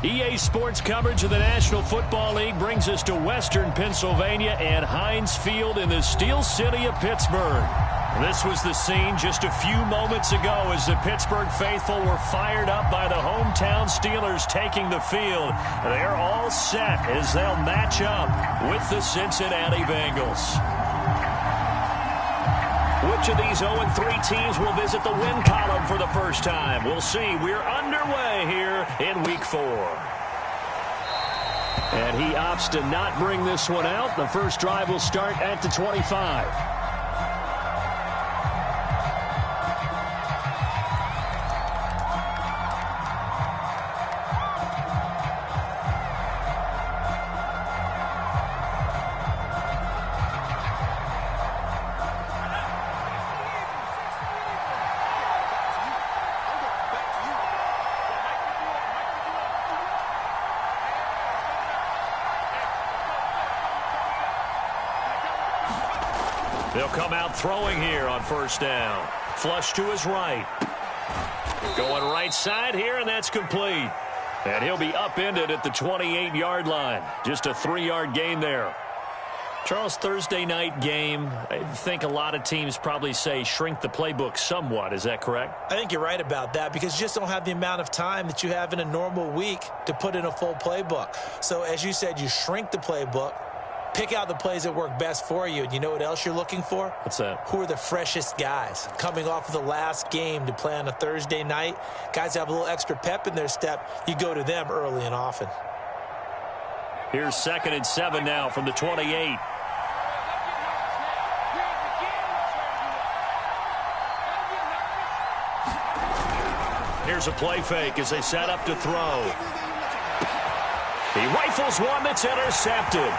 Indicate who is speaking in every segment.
Speaker 1: EA Sports coverage of the National Football League brings us to Western Pennsylvania and Heinz Field in the Steel City of Pittsburgh. This was the scene just a few moments ago as the Pittsburgh faithful were fired up by the hometown Steelers taking the field. They're all set as they'll match up with the Cincinnati Bengals. Which of these 0-3 teams will visit the win column for the first time? We'll see. We're underway here in Week 4. And he opts to not bring this one out. The first drive will start at the 25. They'll come out throwing here on first down. Flush to his right. Going right side here, and that's complete. And he'll be upended at the 28-yard line. Just a 3-yard gain there. Charles, Thursday night game, I think a lot of teams probably say shrink the playbook somewhat. Is that correct?
Speaker 2: I think you're right about that because you just don't have the amount of time that you have in a normal week to put in a full playbook. So as you said, you shrink the playbook. Pick out the plays that work best for you. And you know what else you're looking for?
Speaker 1: What's that?
Speaker 2: Who are the freshest guys coming off of the last game to play on a Thursday night? Guys have a little extra pep in their step. You go to them early and often.
Speaker 1: Here's 2nd and 7 now from the 28. Here's a play fake as they set up to throw. He rifles one that's intercepted.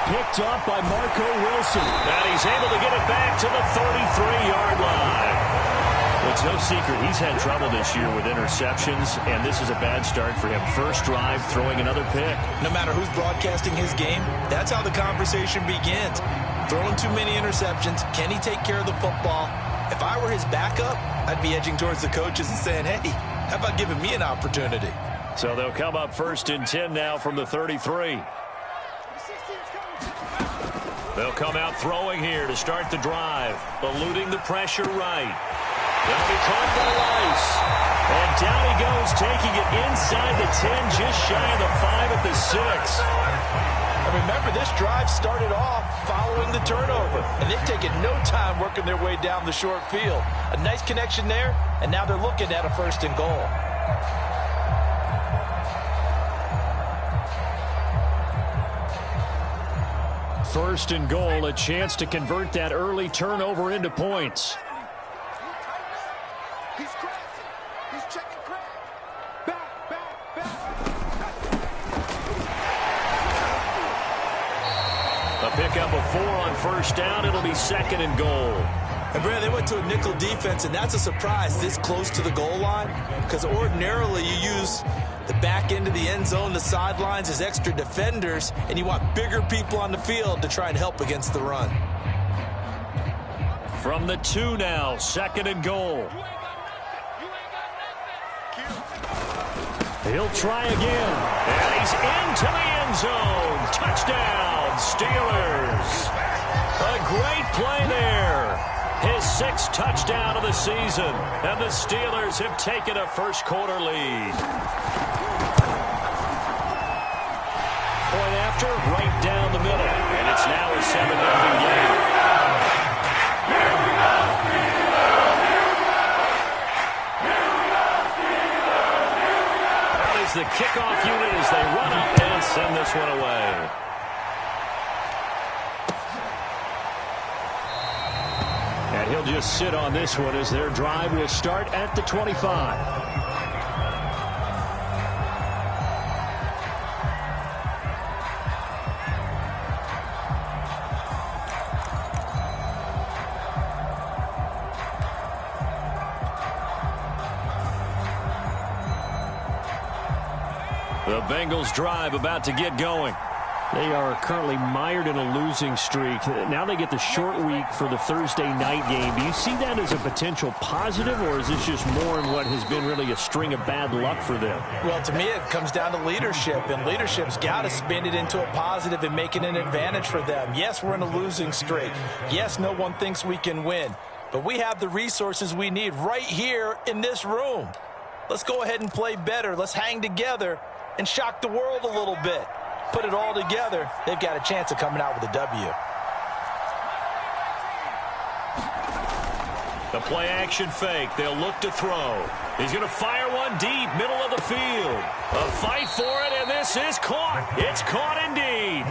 Speaker 1: Picked up by Marco Wilson. And he's able to get it back to the 33-yard line. Well, it's no secret he's had trouble this year with interceptions, and this is a bad start for him. First drive, throwing another pick.
Speaker 2: No matter who's broadcasting his game, that's how the conversation begins. Throwing too many interceptions. Can he take care of the football? If I were his backup, I'd be edging towards the coaches and saying, hey, how about giving me an opportunity?
Speaker 1: So they'll come up 1st and 10 now from the 33. They'll come out throwing here to start the drive, eluding the pressure right. They'll be caught by Rice. And down he goes, taking it inside the 10, just shy of the 5 at the 6.
Speaker 2: And remember, this drive started off following the turnover, and they've taken no time working their way down the short field. A nice connection there, and now they're looking at a 1st and goal.
Speaker 1: First and goal, a chance to convert that early turnover into points.
Speaker 3: He's crazy. He's checking crack. Back.
Speaker 1: A pickup of 4 on first down. It'll be 2nd and goal.
Speaker 2: And, Brad, they went to a nickel defense, and that's a surprise this close to the goal line because ordinarily you use the back end of the end zone, the sidelines as extra defenders, and you want bigger people on the field to try and help against the run.
Speaker 1: From the 2 now, 2nd and goal. He'll try again. And he's into the end zone. Touchdown, Steelers. A great play there. His 6th touchdown of the season. And the Steelers have taken a first-quarter lead. Point after, right down the middle. And it's now a 7-0 game. That is the kickoff unit as they run up and send this one away. And he'll just sit on this one as their drive will start at the 25. The Bengals drive about to get going. They are currently mired in a losing streak. Now they get the short week for the Thursday night game. Do you see that as a potential positive, or is this just more in what has been really a string of bad luck for them?
Speaker 2: Well, to me, it comes down to leadership, and leadership's got to spin it into a positive and make it an advantage for them. Yes, we're in a losing streak. Yes, no one thinks we can win, but we have the resources we need right here in this room. Let's go ahead and play better. Let's hang together and shock the world a little bit. Put it all together, they've got a chance of coming out with a W.
Speaker 1: The play action fake. They'll look to throw. He's going to fire one deep, middle of the field. A fight for it, and this is caught. It's caught indeed.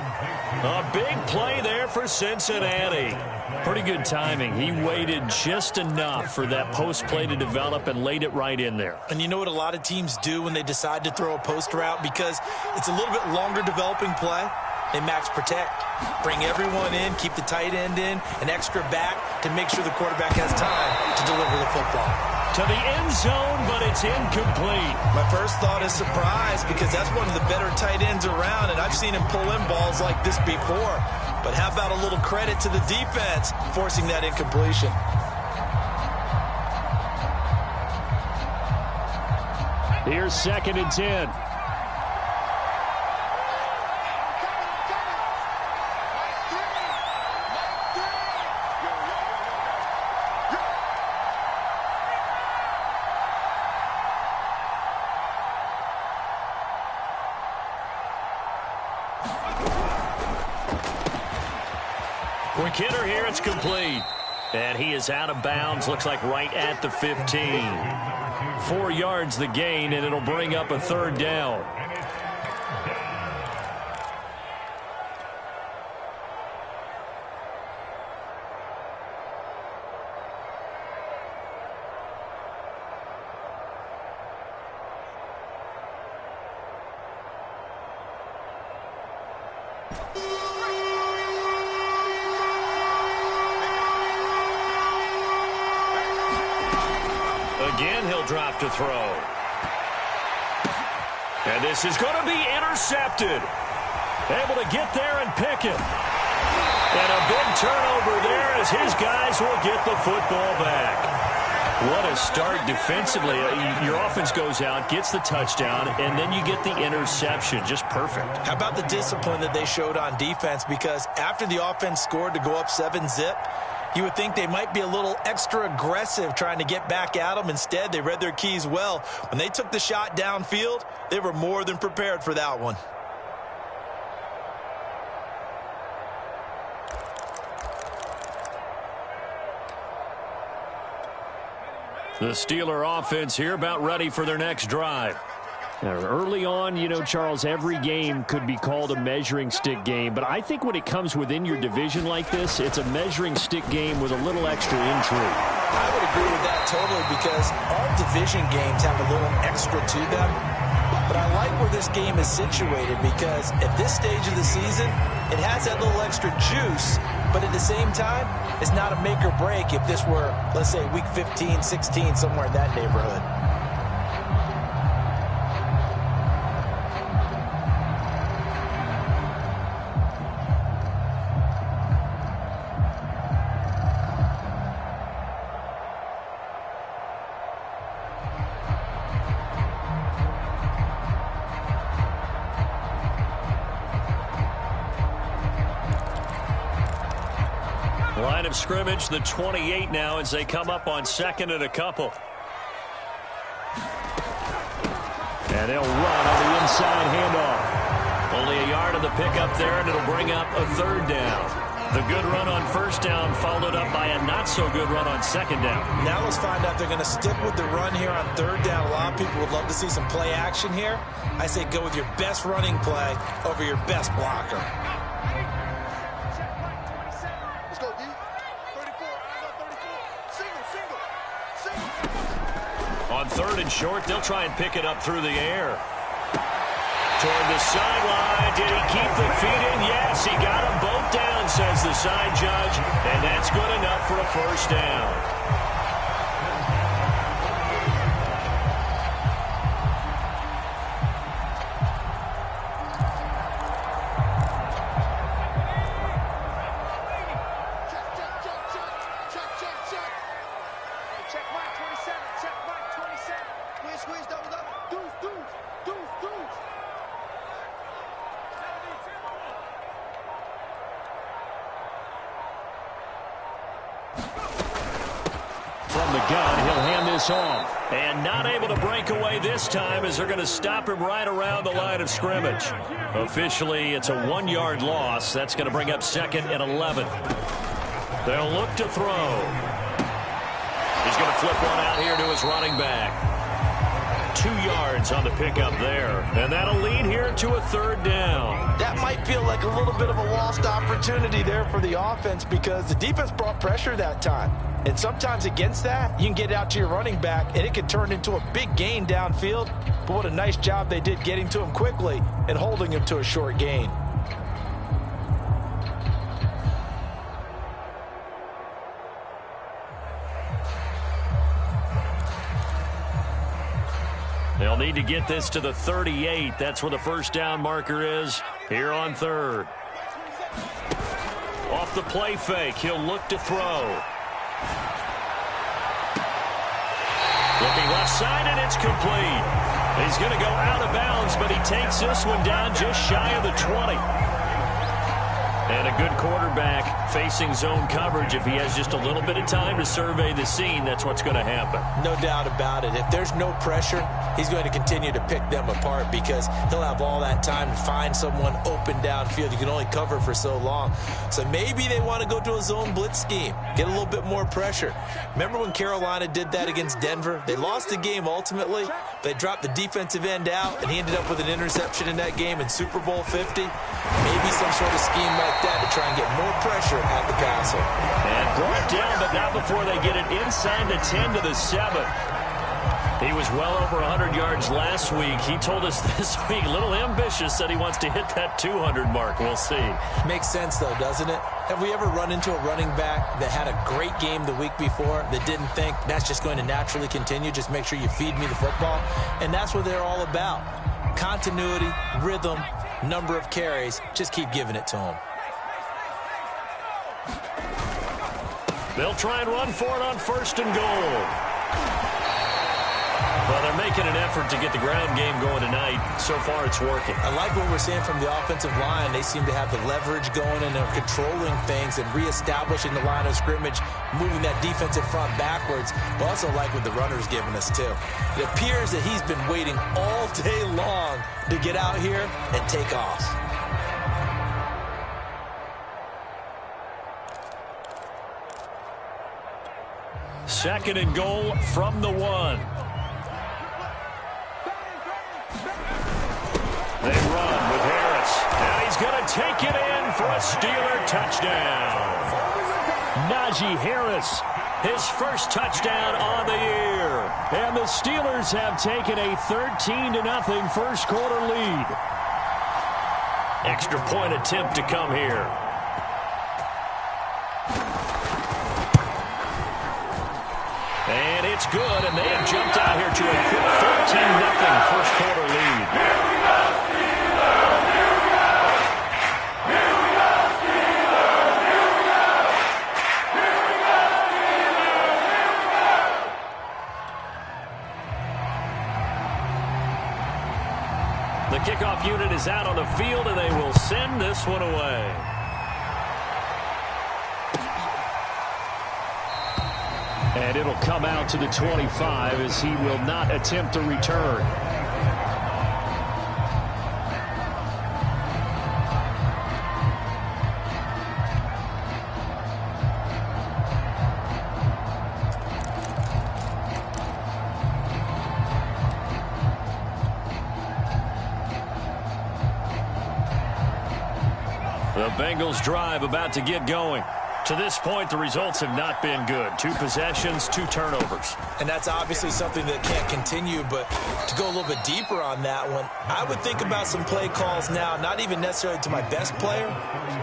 Speaker 1: A big play there for Cincinnati. Pretty good timing. He waited just enough for that post play to develop and laid it right in there.
Speaker 2: And you know what a lot of teams do when they decide to throw a post route? Because it's a little bit longer developing play. They max protect, bring everyone in, keep the tight end in, an extra back to make sure the quarterback has time to deliver the football.
Speaker 1: To the end zone, but it's incomplete.
Speaker 2: My first thought is surprise, because that's one of the better tight ends around, and I've seen him pull in balls like this before. But how about a little credit to the defense forcing that incompletion?
Speaker 1: Here's 2nd and 10. Quick hitter here, it's complete. And he is out of bounds, looks like right at the 15. 4 yards the gain, and it'll bring up a 3rd down. Again, he'll drop to throw. And this is going to be intercepted. Able to get there and pick it. And a big turnover there as his guys will get the football back. What a start defensively. Your offense goes out, gets the touchdown, and then you get the interception. Just perfect.
Speaker 2: How about the discipline that they showed on defense? Because after the offense scored to go up 7-zip, you would think they might be a little extra aggressive trying to get back at them. Instead, they read their keys well. When they took the shot downfield, they were more than prepared for that one.
Speaker 1: The Steeler offense here about ready for their next drive. Now, early on, you know, Charles, every game could be called a measuring stick game. But I think when it comes within your division like this, it's a measuring stick game with a little extra intrigue.
Speaker 2: I would agree with that totally, because all division games have a little extra to them. But I like where this game is situated, because at this stage of the season, it has that little extra juice. But at the same time, it's not a make or break if this were, let's say, week 15, 16, somewhere in that neighborhood.
Speaker 1: Line of scrimmage, the 28 now, as they come up on 2nd and a couple. And they'll run on the inside handoff. Only a yard of the pickup there, and it'll bring up a 3rd down. The good run on 1st down followed up by a not-so-good run on 2nd down.
Speaker 2: Now let's find out if they're going to stick with the run here on 3rd down. A lot of people would love to see some play action here. I say go with your best running play over your best blocker.
Speaker 1: On 3rd and short, they'll try and pick it up through the air. Toward the sideline. Did he keep the feet in? Yes, he got them both down, says the side judge. And that's good enough for a 1st down. From the gun, he'll hand this off. And not able to break away this time as they're going to stop him right around the line of scrimmage. Officially, it's a 1-yard loss. That's going to bring up 2nd and 11. They'll look to throw. He's going to flip one out here to his running back. 2 yards on the pickup there. And that'll lead here to a 3rd down.
Speaker 2: That might feel like a little bit of a lost opportunity there for the offense because the defense brought pressure that time. And sometimes against that, you can get out to your running back, and it can turn into a big gain downfield. But what a nice job they did getting to him quickly and holding him to a short gain.
Speaker 1: They'll need to get this to the 38. That's where the 1st down marker is here on 3rd. Off the play fake, he'll look to throw. Looking left side, and it's complete. He's going to go out of bounds, but he takes this one down just shy of the 20. And a good quarterback facing zone coverage. If he has just a little bit of time to survey the scene, that's what's going to happen.
Speaker 2: No doubt about it. If there's no pressure, he's going to continue to pick them apart because he'll have all that time to find someone open downfield. You can only cover for so long. So maybe they want to go to a zone blitz scheme, get a little bit more pressure. Remember when Carolina did that against Denver? They lost the game ultimately. They dropped the defensive end out, and he ended up with an interception in that game in Super Bowl 50. Maybe some sort of scheme like that to try and get more pressure at the passer.
Speaker 1: And brought down, but not before they get it inside the 10 to the 7. He was well over 100 yards last week. He told us this week, a little ambitious, said he wants to hit that 200 mark. We'll see.
Speaker 2: Makes sense, though, doesn't it? Have we ever run into a running back that had a great game the week before that didn't think that's just going to naturally continue? Just make sure you feed me the football. And that's what they're all about. Continuity, rhythm, number of carries. Just keep giving it to them.
Speaker 1: They'll try and run for it on 1st and goal. Well, they're making an effort to get the ground game going tonight. So far, it's working.
Speaker 2: I like what we're seeing from the offensive line. They seem to have the leverage going, and they're controlling things and reestablishing the line of scrimmage, moving that defensive front backwards. But also like what the runner's giving us, too. It appears that he's been waiting all day long to get out here and take off.
Speaker 1: Second and goal from the 1. They run with Harris. And he's going to take it in for a Steeler touchdown. Najee Harris, his first touchdown on the year. And the Steelers have taken a 13-0 first quarter lead. Extra point attempt to come here. And it's good, and they have jumped out here to a quick 14-0 first quarter lead. The kickoff unit is out on the field, and they will send this one away. And it'll come out to the 25 as he will not attempt to return. The Bengals drive about to get going. To this point, the results have not been good. 2 possessions, 2 turnovers.
Speaker 2: And that's obviously something that can't continue, but to go a little bit deeper on that one, I would think about some play calls now, not even necessarily to my best player,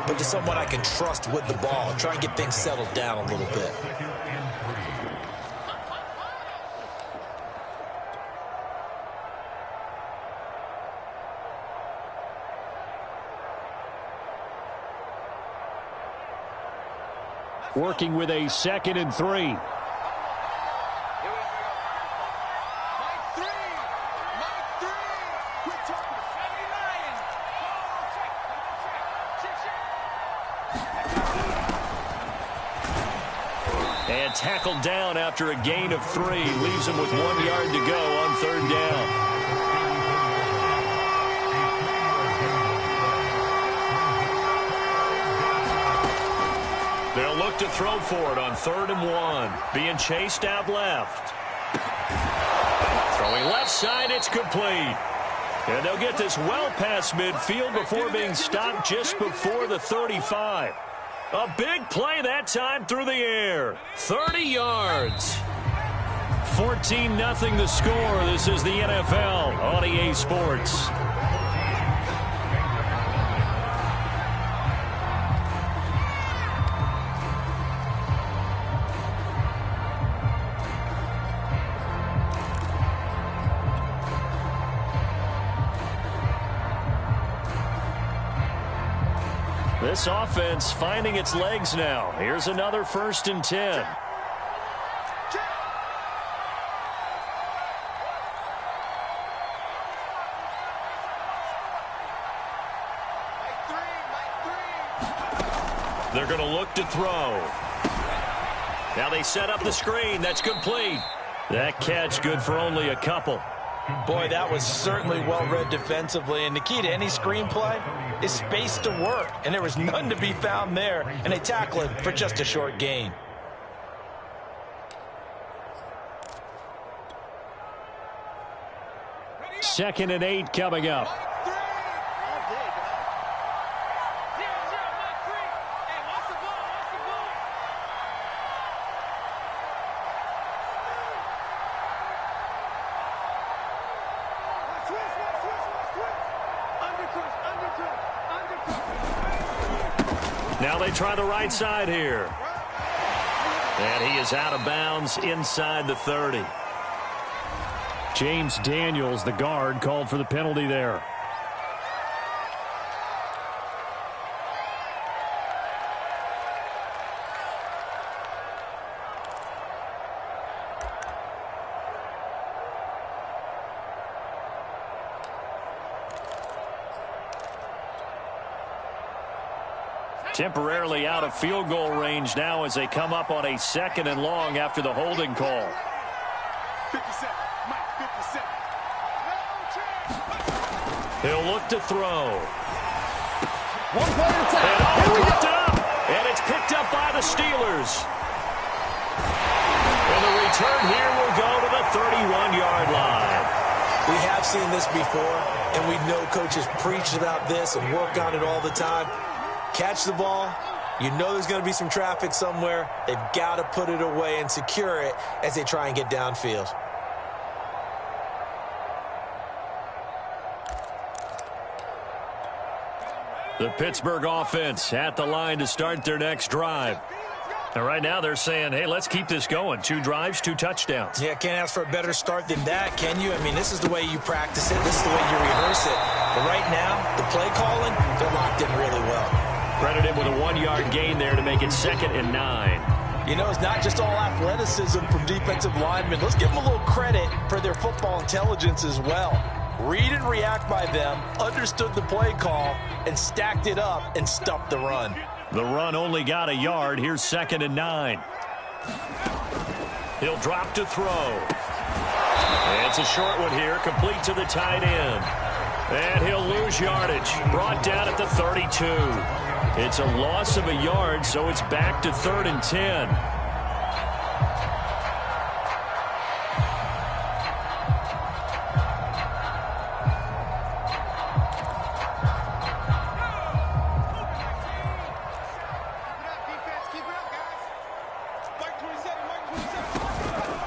Speaker 2: but to someone I can trust with the ball. Try and get things settled down a little bit.
Speaker 1: Working with a 2nd and 3. And tackled down after a gain of 3. Leaves him with 1 yard to go on 3rd down. They'll look to throw for it on 3rd and 1. Being chased out left. Throwing left side, it's complete. And they'll get this well past midfield before being stopped just before the 35. A big play that time through the air. 30 yards. 14-0 the score. This is the NFL on EA Sports. This offense finding its legs now. Here's another 1st and 10. They're going to look to throw. Now they set up the screen. That's complete. That catch good for only a couple.
Speaker 2: Boy, that was certainly well-read defensively. And the key to any screenplay is space to work. And there was none to be found there. And they tackle it for just a short gain.
Speaker 1: Second and 8 coming up. Now they try the right side here. And he is out of bounds inside the 30. James Daniels, the guard, called for the penalty there. Temporarily out of field goal range now as they come up on a 2nd and long after the holding call.
Speaker 3: 57. Mike, 57.
Speaker 1: He'll look to throw.
Speaker 3: One play at a time.
Speaker 1: And picked up. And it's picked up by the Steelers. And the return here will go to the 31-yard line.
Speaker 2: We have seen this before, and we know coaches preach about this and work on it all the time. Catch the ball. You know there's going to be some traffic somewhere. They've got to put it away and secure it as they try and get downfield.
Speaker 1: The Pittsburgh offense at the line to start their next drive. And right now they're saying, hey, let's keep this going. 2 drives, 2 touchdowns.
Speaker 2: Yeah, can't ask for a better start than that, can you? I mean, this is the way you practice it. This is the way you rehearse it. But right now, the play calling, they're locked in really well.
Speaker 1: Credited with a 1-yard gain there to make it 2nd and 9.
Speaker 2: You know, it's not just all athleticism from defensive linemen. Let's give them a little credit for their football intelligence as well. Read and react by them, understood the play call, and stacked it up and stuffed the run.
Speaker 1: The run only got a yard. Here's 2nd and 9. He'll drop to throw. And it's a short one here, complete to the tight end. And he'll lose yardage. Brought down at the 32. It's a loss of a yard, so it's back to 3rd and 10.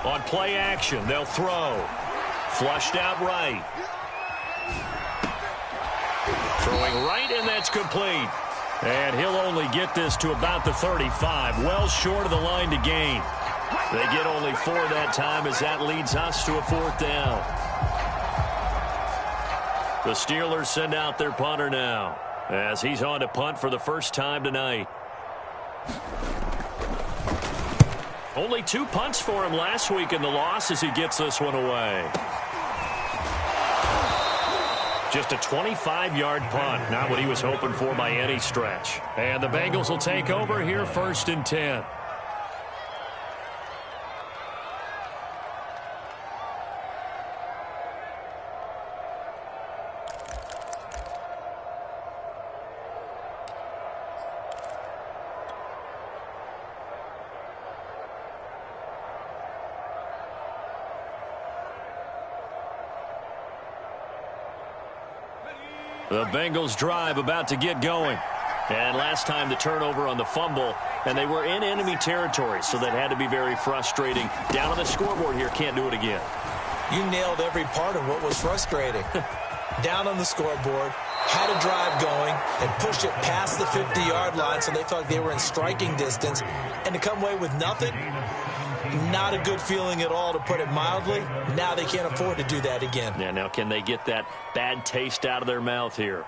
Speaker 1: On play action, they'll throw. Flushed out right. Throwing right, and that's complete. And he'll only get this to about the 35, well short of the line to gain. They get only 4 that time as that leads us to a 4th down. The Steelers send out their punter now as he's on to punt for the first time tonight. Only 2 punts for him last week in the loss as he gets this one away. Just a 25-yard punt, not what he was hoping for by any stretch. And the Bengals will take over here 1st and 10. The Bengals drive about to get going. And last time the turnover on the fumble, and they were in enemy territory, so that had to be very frustrating. Down on the scoreboard here, can't do it again.
Speaker 2: You nailed every part of what was frustrating. Down on the scoreboard, had a drive going, and pushed it past the 50-yard line so they felt like they were in striking distance. And to come away with nothing, not a good feeling at all, to put it mildly. Now they can't afford to do that again.
Speaker 1: Yeah, now can they get that bad taste out of their mouth here?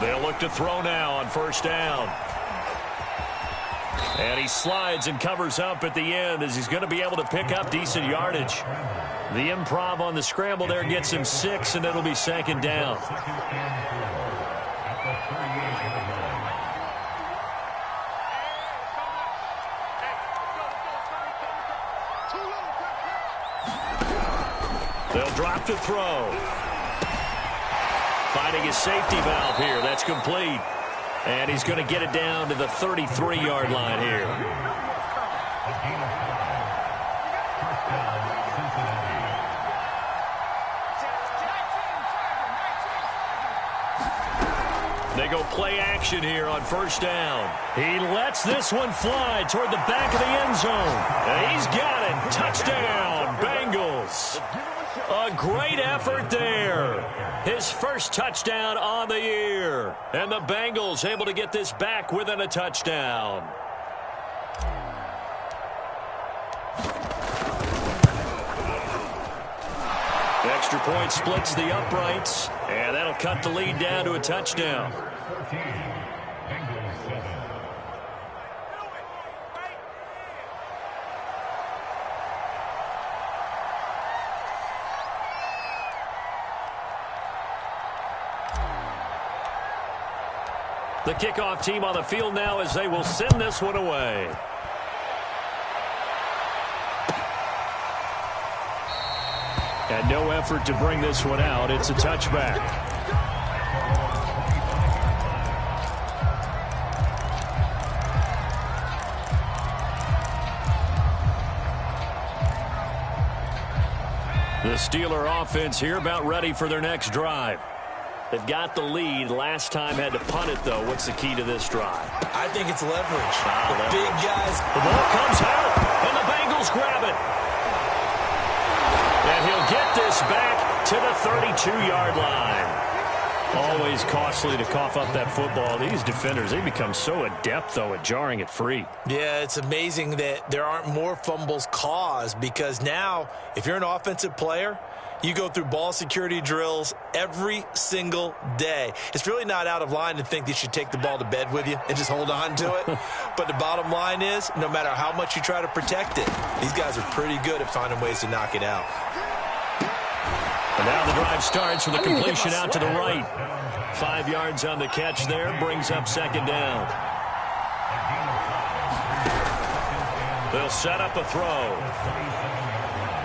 Speaker 1: They'll look to throw now on first down. And he slides and covers up at the end as he's going to be able to pick up decent yardage. The improv on the scramble there gets him 6, and it'll be second down. They'll drop to throw. Finding his safety valve here. That's complete. And he's going to get it down to the 33-yard line here. They go play action here on first down. He lets this one fly toward the back of the end zone. And he's got it. Touchdown, Bengals. A great effort there. His first touchdown on the year. And the Bengals able to get this back within a touchdown. Extra point splits the uprights. And that'll cut the lead down to a touchdown. The kickoff team on the field now as they will send this one away. And no effort to bring this one out. It's a touchback. The Steeler offense here about ready for their next drive. They've got the lead. Last time had to punt it, though. What's the key to this drive?
Speaker 2: I think it's leverage. The big guys.
Speaker 1: The ball comes out, and the Bengals grab it. And he'll get this back to the 32-yard line. Always costly to cough up that football. These defenders, they become so adept, though, at jarring it free.
Speaker 2: Yeah, it's amazing that there aren't more fumbles caused, because now, if you're an offensive player, you go through ball security drills every single day. It's really not out of line to think that you should take the ball to bed with you and just hold on to it. But the bottom line is, no matter how much you try to protect it, these guys are pretty good at finding ways to knock it out.
Speaker 1: And now the drive starts with a completion out to the right. 5 yards on the catch there, brings up second down. They'll set up a throw.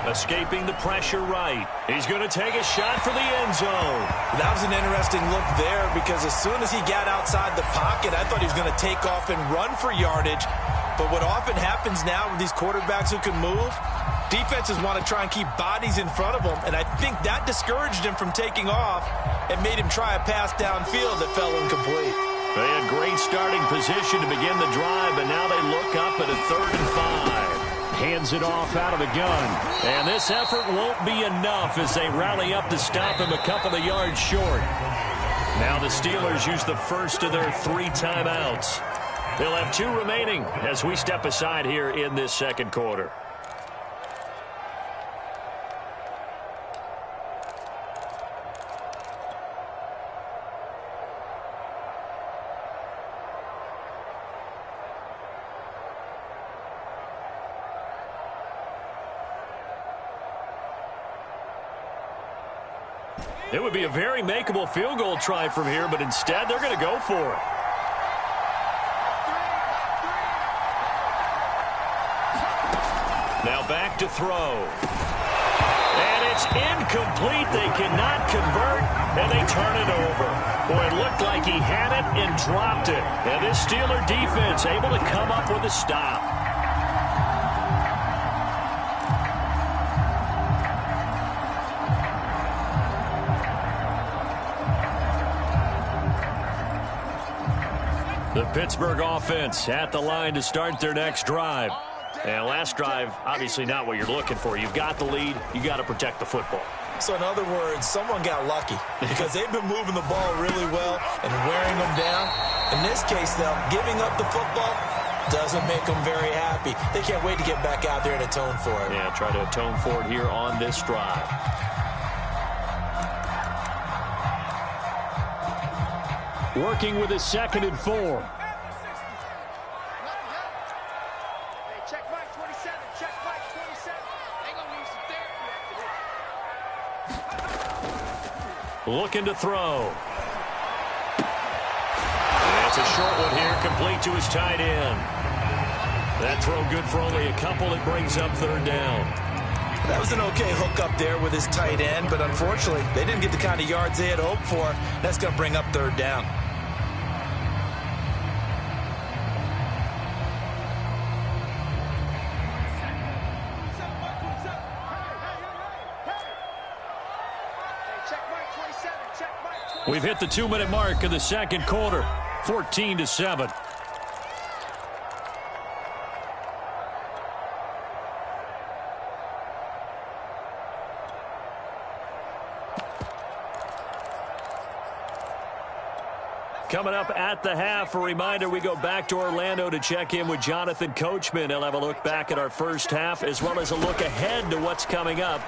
Speaker 1: Escaping the pressure right. He's going to take a shot for the end zone.
Speaker 2: That was an interesting look there, because as soon as he got outside the pocket, I thought he was going to take off and run for yardage. But what often happens now with these quarterbacks who can move, defenses want to try and keep bodies in front of them, and I think that discouraged him from taking off and made him try a pass downfield that fell incomplete.
Speaker 1: They had great starting position to begin the drive, but now they look up at a 3rd and 5. Hands it off out of the gun. And this effort won't be enough as they rally up to stop him a couple of yards short. Now the Steelers use the first of their 3 timeouts. They'll have 2 remaining as we step aside here in this second quarter. It would be a very makeable field goal try from here, but instead they're going to go for it. Now back to throw. And it's incomplete. They cannot convert, and they turn it over. Boy, it looked like he had it and dropped it. And this Steeler defense able to come up with a stop. The Pittsburgh offense at the line to start their next drive. And last drive, obviously not what you're looking for. You've got the lead. You got to protect the football.
Speaker 2: So in other words, someone got lucky because they've been moving the ball really well and wearing them down. In this case, though, giving up the football doesn't make them very happy. They can't wait to get back out there and atone for it.
Speaker 1: Yeah, try to atone for it here on this drive. Working with a 2nd and 4.
Speaker 3: Hey, check Mike 27. Check Mike 27. They gonna need some therapy.
Speaker 1: Looking to throw. That's a short one here, complete to his tight end. That throw good for only a couple. It brings up 3rd down.
Speaker 2: That was an okay hook up there with his tight end, but unfortunately, they didn't get the kind of yards they had hoped for. That's going to bring up 3rd down.
Speaker 1: We've hit the 2-minute mark of the 2nd quarter, 14-7. Coming up at the half, a reminder, we go back to Orlando to check in with Jonathan Coachman. He'll have a look back at our first half as well as a look ahead to what's coming up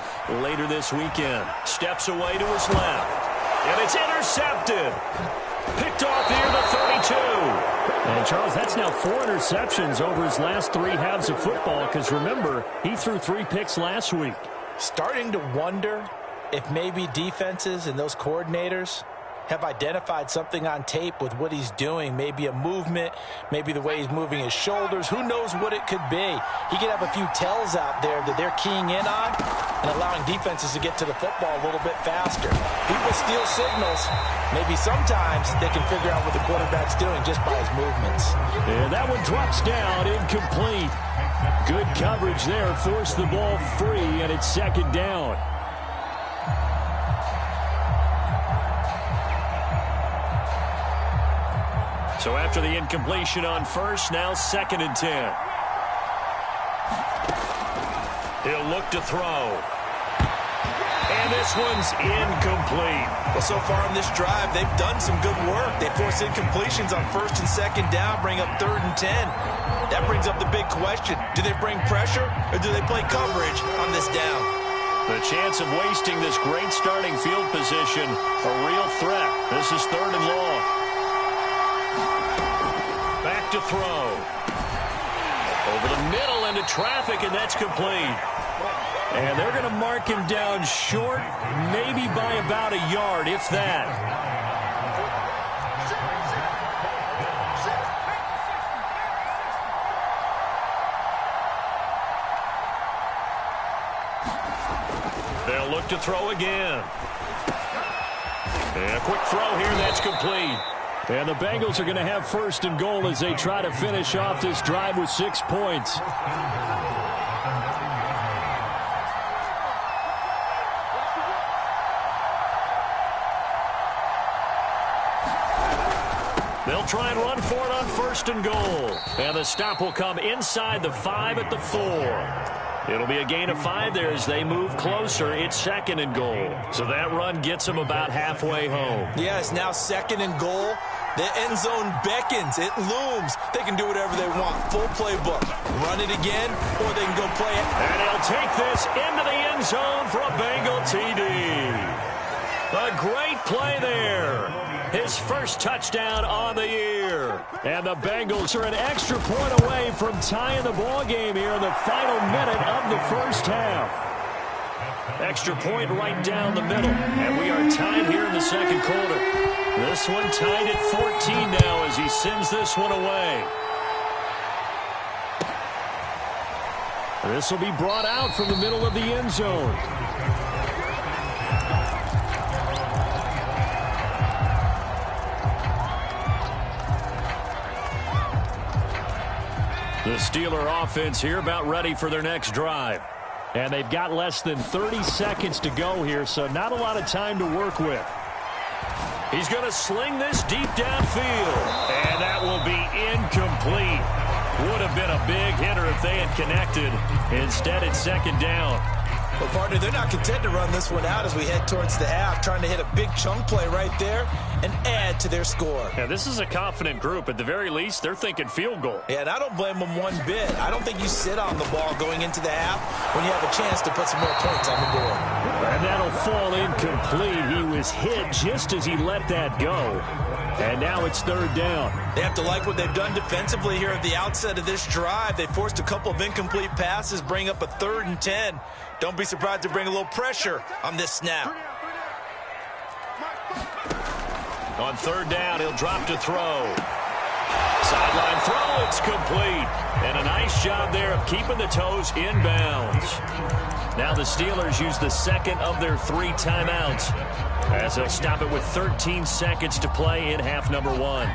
Speaker 1: later this weekend. Steps away to his left. And it's intercepted. Picked off near the 32.
Speaker 4: And, Charles, that's now 4 interceptions over his last 3 halves of football because, remember, he threw 3 picks last week.
Speaker 2: Starting to wonder if maybe defenses and those coordinators have identified something on tape with what he's doing. Maybe a movement, maybe the way he's moving his shoulders. Who knows what it could be? He could have a few tells out there that they're keying in on and allowing defenses to get to the football a little bit faster. People steal signals. Maybe sometimes they can figure out what the quarterback's doing just by his movements.
Speaker 4: And that one drops down, incomplete. Good coverage there, forced the ball free, and it's 2nd down.
Speaker 1: So after the incompletion on first, now 2nd and 10. He'll look to throw. And this one's incomplete.
Speaker 2: Well, so far in this drive, they've done some good work. They force incompletions on 1st and 2nd down, bring up 3rd and 10. That brings up the big question. Do they bring pressure or do they play coverage on this down?
Speaker 1: The chance of wasting this great starting field position, a real threat. This is 3rd and long. Back to throw. Over the middle into traffic, and that's complete.
Speaker 4: And they're going to mark him down short, maybe by about a yard, if that.
Speaker 1: They'll look to throw again. And a quick throw here, that's complete.
Speaker 4: And the Bengals are going to have 1st and goal as they try to finish off this drive with 6 points.
Speaker 1: They'll try and run for it on 1st and goal. And the stop will come inside the 5 at the 4. It'll be a gain of 5 there as they move closer. It's 2nd and goal. So that run gets them about halfway home.
Speaker 2: Yeah, it's now 2nd and goal. The end zone beckons. It looms. They can do whatever they want. Full playbook. Run it again, or they can go play it.
Speaker 1: And he'll take this into the end zone for a Bengal TD. A great play there. His first touchdown on the year. And the Bengals are an extra point away from tying the ball game here in the final minute of the first half. Extra point right down the middle. And we are tied here in the 2nd quarter. This one tied at 14 now as he sends this one away.
Speaker 4: This will be brought out from the middle of the end zone. The Steeler offense here about ready for their next drive. And they've got less than 30 seconds to go here, so not a lot of time to work with. He's going to sling this deep downfield. And that will be incomplete. Would have been a big hitter if they had connected. Instead, it's second down.
Speaker 2: Well, partner, they're not content to run this one out as we head towards the half, trying to hit a big chunk play right there and add to their score.
Speaker 4: Yeah, this is a confident group. At the very least, they're thinking field goal.
Speaker 2: Yeah, and I don't blame them one bit. I don't think you sit on the ball going into the half when you have a chance to put some more points on the board.
Speaker 4: And that'll fall incomplete. He was hit just as he let that go. And now it's third down.
Speaker 2: They have to like what they've done defensively here at the outset of this drive. They forced a couple of incomplete passes, bring up a 3rd and 10. Don't be surprised to bring a little pressure on this snap.
Speaker 1: On third down, he'll drop to throw. Sideline throw, it's complete. And a nice job there of keeping the toes in bounds. Now the Steelers use the second of their 3 timeouts as they'll stop it with 13 seconds to play in half number 1.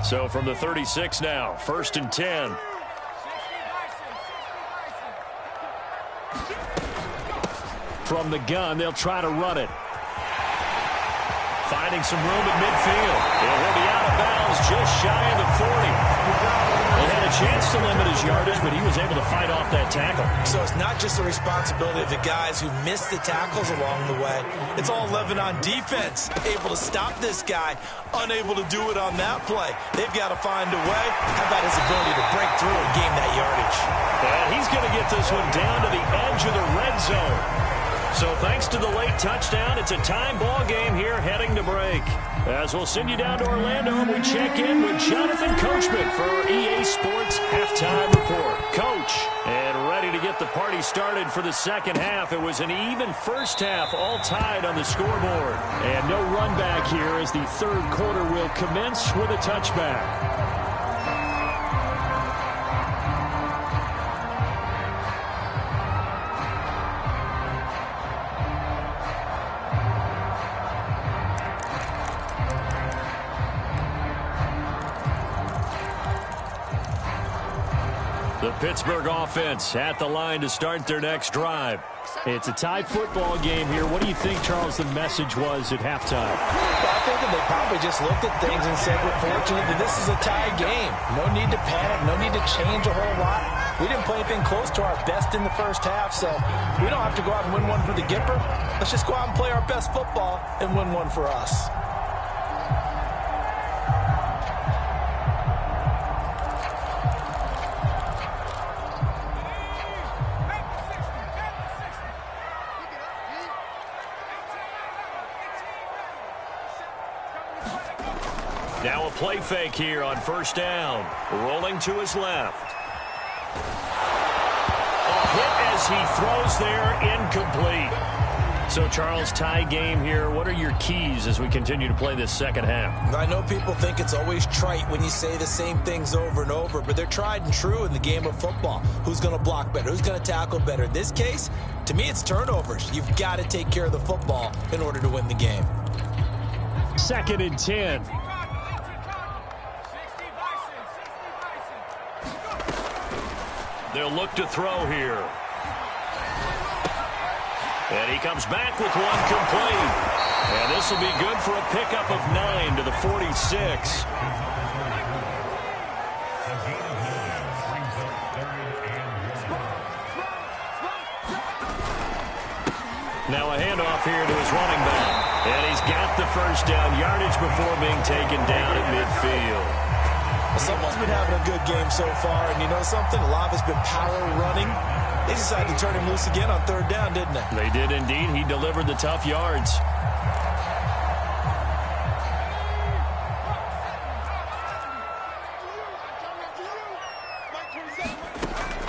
Speaker 1: So from the 36 now, 1st and 10.
Speaker 4: From the gun, they'll try to run it. Finding some room at midfield. And he'll be out of bounds just shy of the 40. They had a chance to limit his yardage, but he was able to fight off that tackle.
Speaker 2: So it's not just the responsibility of the guys who missed the tackles along the way. It's all 11 on defense. Able to stop this guy, unable to do it on that play. They've got to find a way. How about his ability to break through and gain that yardage?
Speaker 1: And he's going to get this one down to the edge of the red zone. So thanks to the late touchdown, it's a time ball game here heading to break. As we'll send you down to Orlando, we check in with Jonathan Coachman for our EA Sports Halftime Report. Coach, and ready to get the party started for the second half. It was an even first half, all tied on the scoreboard. And no run back here as the third quarter will commence with a touchback. The Pittsburgh offense at the line to start their next drive. It's a tie football game here. What do you think, Charles, the message was at halftime?
Speaker 2: Well, I think that they probably just looked at things and said, we're fortunate that this is a tie game. No need to panic. No need to change a whole lot. We didn't play anything close to our best in the first half, so we don't have to go out and win one for the Gipper. Let's just go out and play our best football and win one for us.
Speaker 1: Now a play fake here on first down. Rolling to his left. A hit as he throws there, incomplete. So, Charles, tie game here. What are your keys as we continue to play this second half?
Speaker 2: I know people think it's always trite when you say the same things over and over, but they're tried and true in the game of football. Who's going to block better? Who's going to tackle better? In this case, to me, it's turnovers. You've got to take care of the football in order to win the game.
Speaker 4: 2nd and 10.
Speaker 1: They'll look to throw here. And he comes back with one complete. And this will be good for a pickup of 9 to the 46. Now a handoff here to his running back. And he's got the first down yardage before being taken down at midfield.
Speaker 2: Someone's been having a good game so far, and you know something? A lot has been power running. They decided to turn him loose again on third down, didn't they?
Speaker 1: They did indeed. He delivered the tough yards.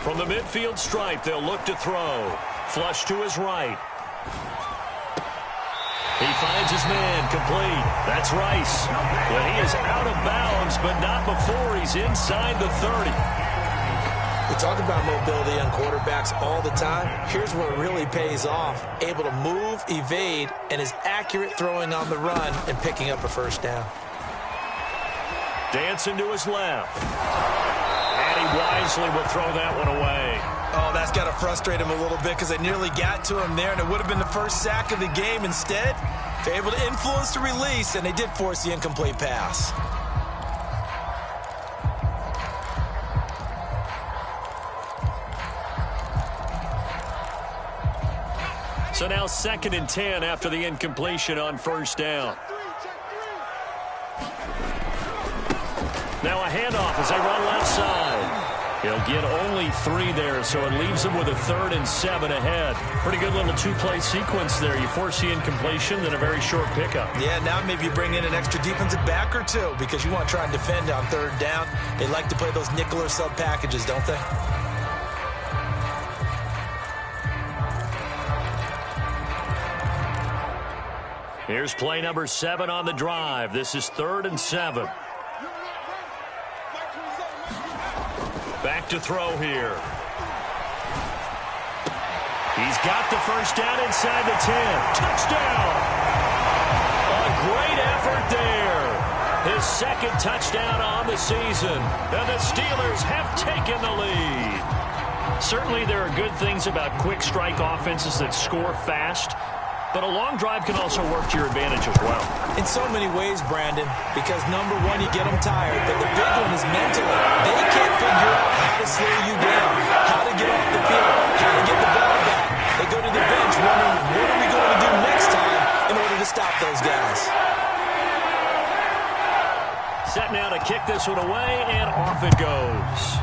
Speaker 1: From the midfield stripe, they'll look to throw. Flush to his right. He finds his man, complete. That's Rice. But he is out of bounds, but not before he's inside the 30.
Speaker 2: We talk about mobility on quarterbacks all the time. Here's where it really pays off. Able to move, evade, and is accurate throwing on the run and picking up a first down.
Speaker 1: Dancing to his left. And he wisely will throw that one away.
Speaker 2: Oh, that's got to frustrate him a little bit because they nearly got to him there, and it would have been the first sack of the game. Instead, they're able to influence the release, and they did force the incomplete pass.
Speaker 1: So now 2nd and 10 after the incompletion on first down. Now a handoff as they run left side. He'll get only 3 there, so it leaves him with a 3rd and 7 ahead. Pretty good little 2-play sequence there. You force the incompletion, then a very short pickup.
Speaker 2: Yeah, now maybe you bring in an extra defensive back or two because you want to try and defend on 3rd down. They like to play those nickel or sub packages, don't they?
Speaker 1: Here's play number 7 on the drive. This is 3rd and 7. Back to throw here. He's got the first down inside the 10. Touchdown! A great effort there. His 2nd touchdown on the season. And the Steelers have taken the lead. Certainly there are good things about quick strike offenses that score fast. But a long drive can also work to your advantage as well.
Speaker 2: In so many ways, Brandon, because number one, you get them tired, but the big one is mentally. They can't figure out how to slow you down, how to get off the field, how to get the ball back. They go to the bench wondering, what are we going to do next time in order to stop those guys?
Speaker 1: Set now to kick this one away, and off it goes.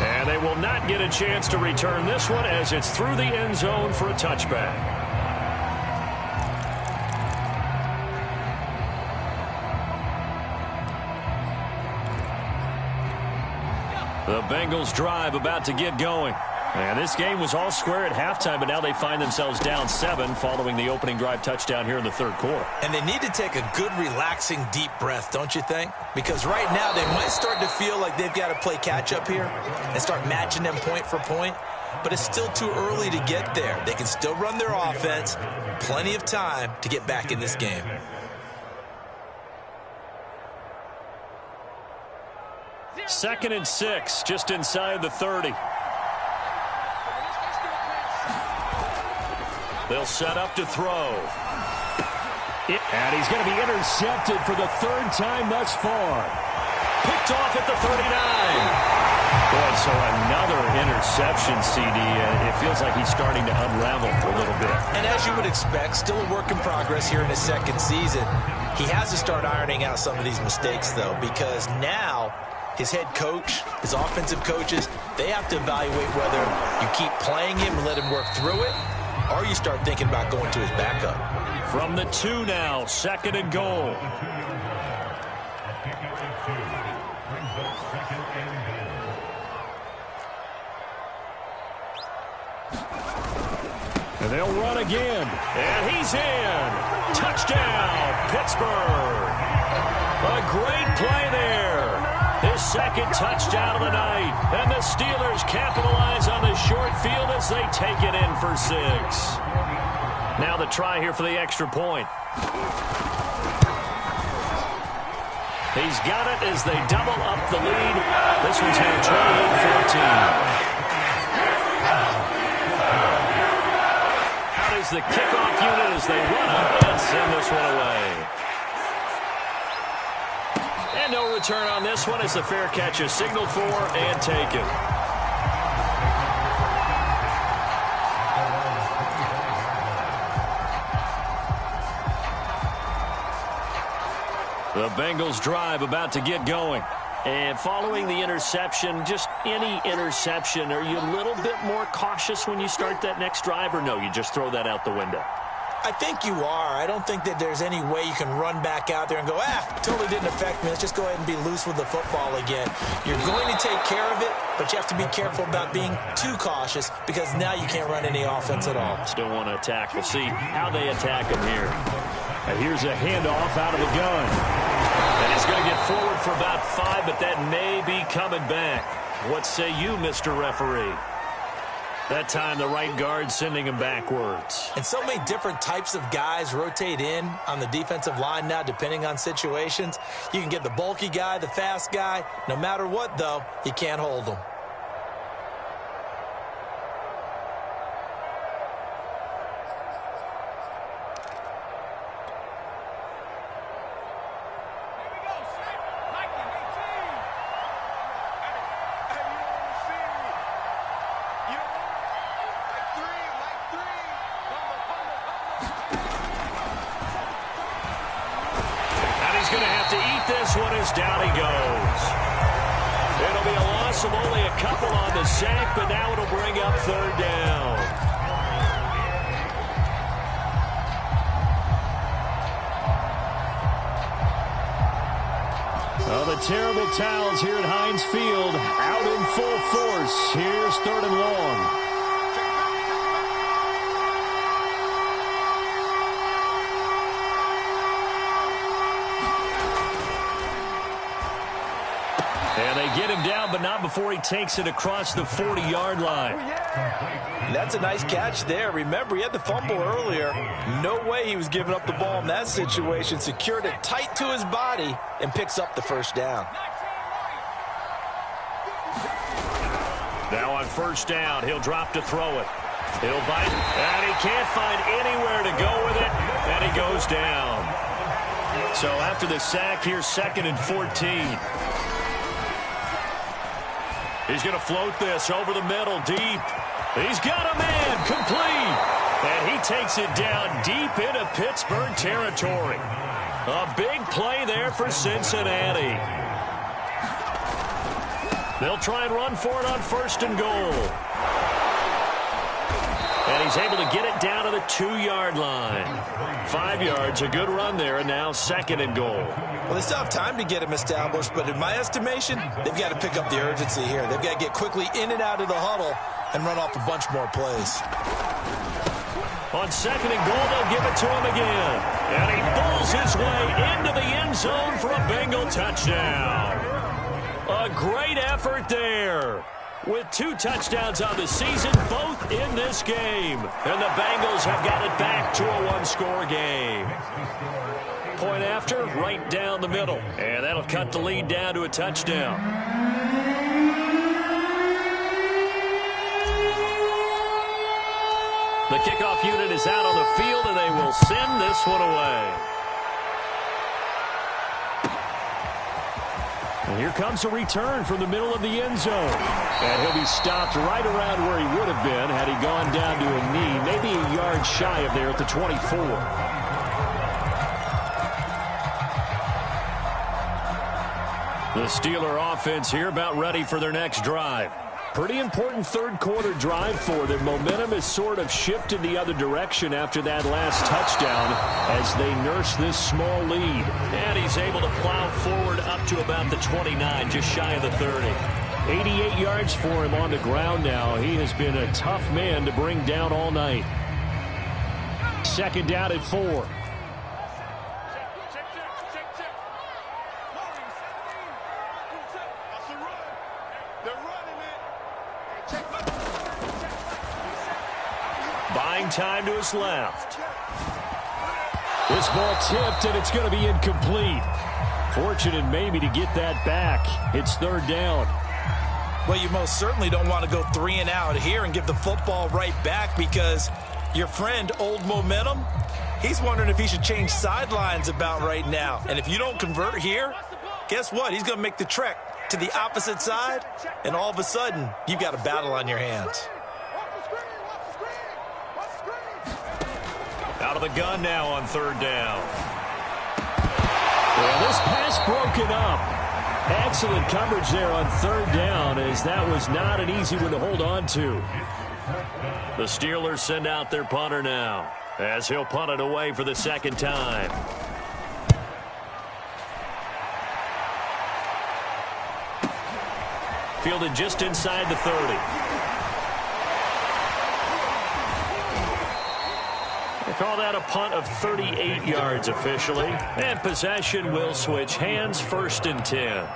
Speaker 1: And they will not get a chance to return this one as it's through the end zone for a touchback. The Bengals drive about to get going. And this game was all square at halftime, but now they find themselves down 7 following the opening drive touchdown here in the 3rd quarter.
Speaker 2: And they need to take a good, relaxing, deep breath, don't you think? Because right now they might start to feel like they've got to play catch-up here and start matching them point for point. But it's still too early to get there. They can still run their offense. Plenty of time to get back in this game.
Speaker 1: Second and 6, just inside the 30. They'll set up to throw. And he's going to be intercepted for the 3rd time thus far. Picked off at the 39. Boy, so another interception, CD. It feels like he's starting to unravel a little bit.
Speaker 2: And as you would expect, still a work in progress here in his 2nd season. He has to start ironing out some of these mistakes, though, because now his head coach, his offensive coaches, they have to evaluate whether you keep playing him and let him work through it, or you start thinking about going to his backup.
Speaker 1: From the 2 now, 2nd and goal. And they'll run again. And he's in. Touchdown, Pittsburgh. A great play there. His 2nd touchdown of the night. And the Steelers capitalize on the short field as they take it in for 6. Now the try here for the extra point. He's got it as they double up the lead. This one's here 28-14. Out is the kickoff unit as they run up and send this one away. And no return on this one as the fair catch is signaled for and taken. The Bengals drive about to get going. And following the interception, just any interception, are you a little bit more cautious when you start that next drive, or no, you just throw that out the window?
Speaker 2: I think you are. I don't think that there's any way you can run back out there and go, totally didn't affect me. Let's just go ahead and be loose with the football again. You're going to take care of it, but you have to be careful about being too cautious because now you can't run any offense at all.
Speaker 1: Still want to attack. We'll see how they attack him here. And here's a handoff out of the gun. And He's going to get forward for about 5, but that may be coming back. What say you, Mr. Referee? That time, the right guard sending him backwards.
Speaker 2: And so many different types of guys rotate in on the defensive line now, depending on situations. You can get the bulky guy, the fast guy. No matter what, though, you can't hold them.
Speaker 1: Down he goes. It'll be a loss of only a couple on the sack, but now it'll bring up 3rd down. Well, the terrible towels here at Heinz Field out in full force. Here's 3rd and long. And they get him down, but not before he takes it across the 40-yard line.
Speaker 2: That's a nice catch there. Remember, he had the fumble earlier. No way he was giving up the ball in that situation. Secured it tight to his body and picks up the 1st down.
Speaker 1: Now on 1st down, he'll drop to throw it. He'll bite, and he can't find anywhere to go with it, and he goes down. So after the sack, here's 2nd and 14. He's going to float this over the middle, deep. He's got a man, complete. And he takes it down deep into Pittsburgh territory. A big play there for Cincinnati. They'll try and run for it on 1st and goal. And he's able to get it down to the 2-yard line. 5 yards, a good run there, and now 2nd and goal.
Speaker 2: Well, they still have time to get him established, but in my estimation, they've got to pick up the urgency here. They've got to get quickly in and out of the huddle and run off a bunch more plays.
Speaker 1: On 2nd and goal, they'll give it to him again. And he pulls his way into the end zone for a Bengal touchdown. A great effort there. With 2 touchdowns on the season, both in this game. And the Bengals have got it back to a 1-score game. Point after, right down the middle. And that'll cut the lead down to a touchdown. The kickoff unit is out on the field, and they will send this one away. And here comes a return from the middle of the end zone. And he'll be stopped right around where he would have been had he gone down to a knee, maybe a yard shy of there at the 24. The Steeler offense here about ready for their next drive. Pretty important 3rd quarter drive for them. Momentum has sort of shifted the other direction after that last touchdown as they nurse this small lead. And he's able to plow forward up to about the 29, just shy of the 30. 88 yards for him on the ground now. He has been a tough man to bring down all night. 2nd down at 4. Buying time to his left. This ball tipped, and it's going to be incomplete. Fortunate maybe to get that back. It's 3rd down.
Speaker 2: Well, you most certainly don't want to go 3 and out here and give the football right back because your friend, Old Momentum, he's wondering if he should change sidelines about right now. And if you don't convert here, guess what? He's going to make the trek to the opposite side, and all of a sudden, you've got a battle on your hands.
Speaker 1: Out of the gun now on 3rd down. Well, this pass broken up. Excellent coverage there on 3rd down, as that was not an easy one to hold on to. The Steelers send out their punter now, as he'll punt it away for the 2nd time. Fielded just inside the 30. They call that a punt of 38 yards officially. And possession will switch hands, 1st and 10.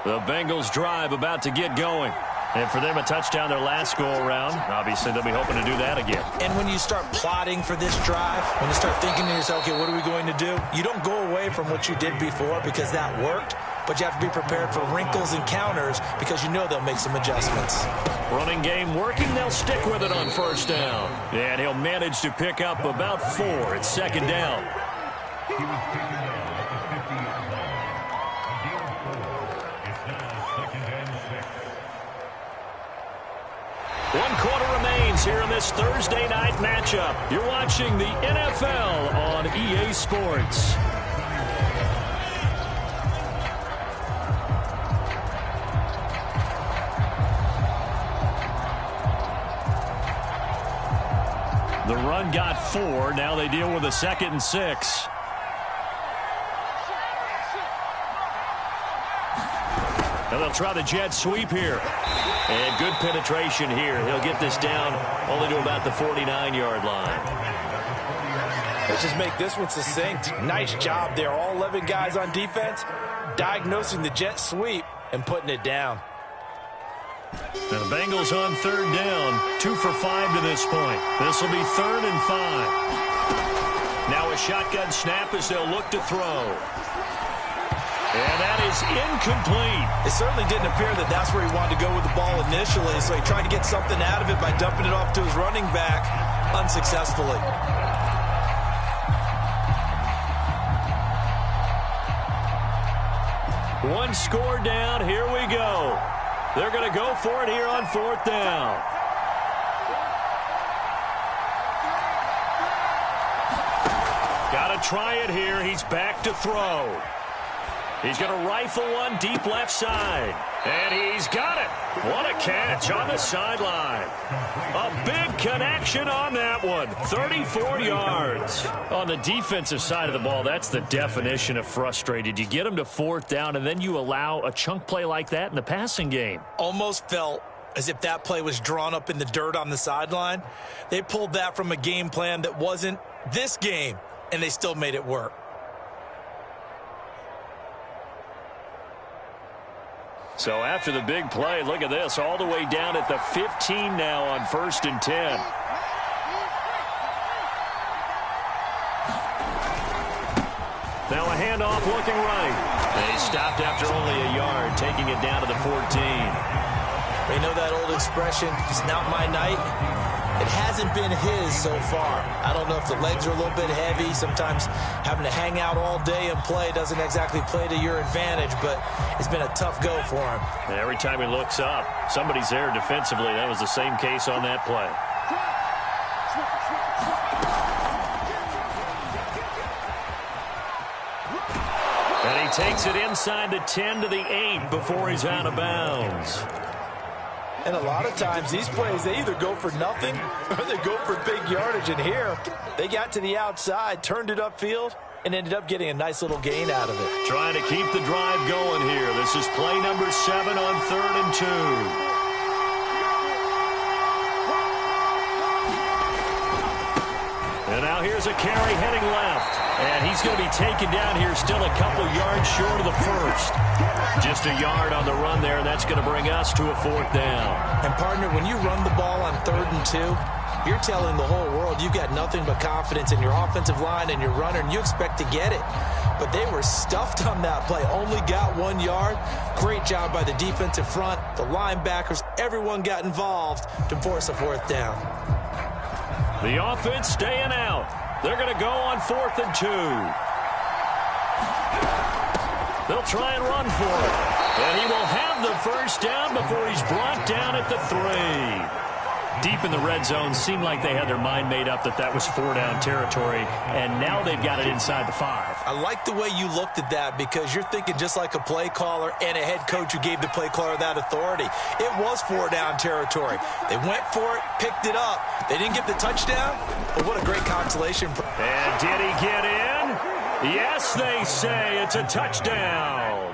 Speaker 1: The Bengals drive about to get going. And for them, a touchdown their last go-around. Obviously, they'll be hoping to do that again.
Speaker 2: And when you start plotting for this drive, when you start thinking to yourself, okay, what are we going to do? You don't go away from what you did before because that worked, but you have to be prepared for wrinkles and counters because you know they'll make some adjustments.
Speaker 1: Running game working. They'll stick with it on 1st down. And he'll manage to pick up about 4. It's 2nd down. One quarter remains here in this Thursday night matchup. You're watching the NFL on EA Sports. The run got 4. Now they deal with a 2nd and 6. And they'll try the jet sweep here. And good penetration here. He'll get this down only to about the 49-yard line.
Speaker 2: Let's just make this one succinct. Nice job there. All 11 guys on defense diagnosing the jet sweep and putting it down.
Speaker 1: And the Bengals on 3rd down. 2 for 5 to this point. This will be 3rd and 5. Now a shotgun snap as they'll look to throw. And that is incomplete.
Speaker 2: It certainly didn't appear that that's where he wanted to go with the ball initially, so he tried to get something out of it by dumping it off to his running back unsuccessfully.
Speaker 1: One score down. Here we go. They're going to go for it here on 4th down. Got to try it here. He's back to throw. He's going to rifle one deep left side. And he's got it. What a catch on the sideline. A big connection on that one. 34 yards. On the defensive side of the ball, that's the definition of frustrated. You get them to 4th down, and then you allow a chunk play like that in the passing game.
Speaker 2: Almost felt as if that play was drawn up in the dirt on the sideline. They pulled that from a game plan that wasn't this game, and they still made it work.
Speaker 1: So after the big play, look at this, all the way down at the 15 now on 1st and 10. Now a handoff looking right. They stopped after only a yard, taking it down to the 14.
Speaker 2: You know that old expression, it's not my night? It hasn't been his so far. I don't know if the legs are a little bit heavy. Sometimes having to hang out all day and play doesn't exactly play to your advantage, but it's been a tough go for him.
Speaker 1: And every time he looks up, somebody's there defensively. That was the same case on that play. And he takes it inside the 10 to the 8 before he's out of bounds.
Speaker 2: And a lot of times these plays, they either go for nothing or they go for big yardage. And here, they got to the outside, turned it upfield, and ended up getting a nice little gain out of it.
Speaker 1: Trying to keep the drive going here. This is play number 7 on 3rd and 2. And now here's a carry heading left. And he's going to be taken down here still a couple yards short of the first. Just a yard on the run there, and that's going to bring us to a 4th down.
Speaker 2: And, partner, when you run the ball on 3rd and 2, you're telling the whole world you've got nothing but confidence in your offensive line and your runner, and you expect to get it. But they were stuffed on that play, only got 1 yard. Great job by the defensive front, the linebackers, everyone got involved to force a 4th down.
Speaker 1: The offense staying out. They're going to go on 4th and 2. They'll try and run for it. And he will have the first down before he's brought down at the 3. Deep in the red zone, seemed like they had their mind made up that that was 4-down territory, and now they've got it inside the 5.
Speaker 2: I like the way you looked at that because you're thinking just like a play caller and a head coach who gave the play caller that authority. It was 4-down territory. They went for it, picked it up. They didn't get the touchdown, but what a great consolation.
Speaker 1: And did he get in? Yes, they say it's a touchdown.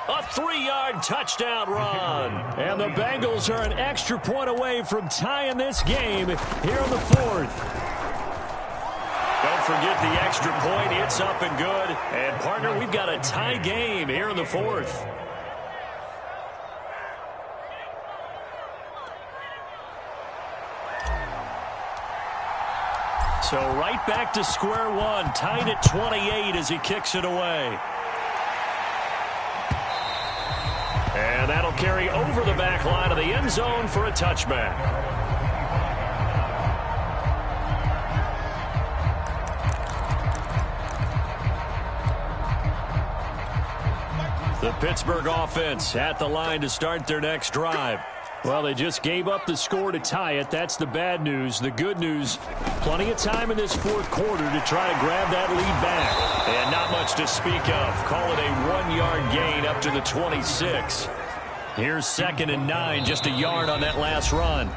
Speaker 1: A 3-yard touchdown run. And the Bengals are an extra point away from tying this game here in the fourth. Don't forget the extra point. It's up and good. And, partner, we've got a tie game here in the fourth. So right back to square one. Tied at 28 as he kicks it away. And that'll carry over the back line of the end zone for a touchback. The Pittsburgh offense at the line to start their next drive. Well, they just gave up the score to tie it. That's the bad news. The good news, plenty of time in this fourth quarter to try to grab that lead back. And not much to speak of. Call it a 1-yard gain up to the 26. Here's 2nd and 9, just a yard on that last run.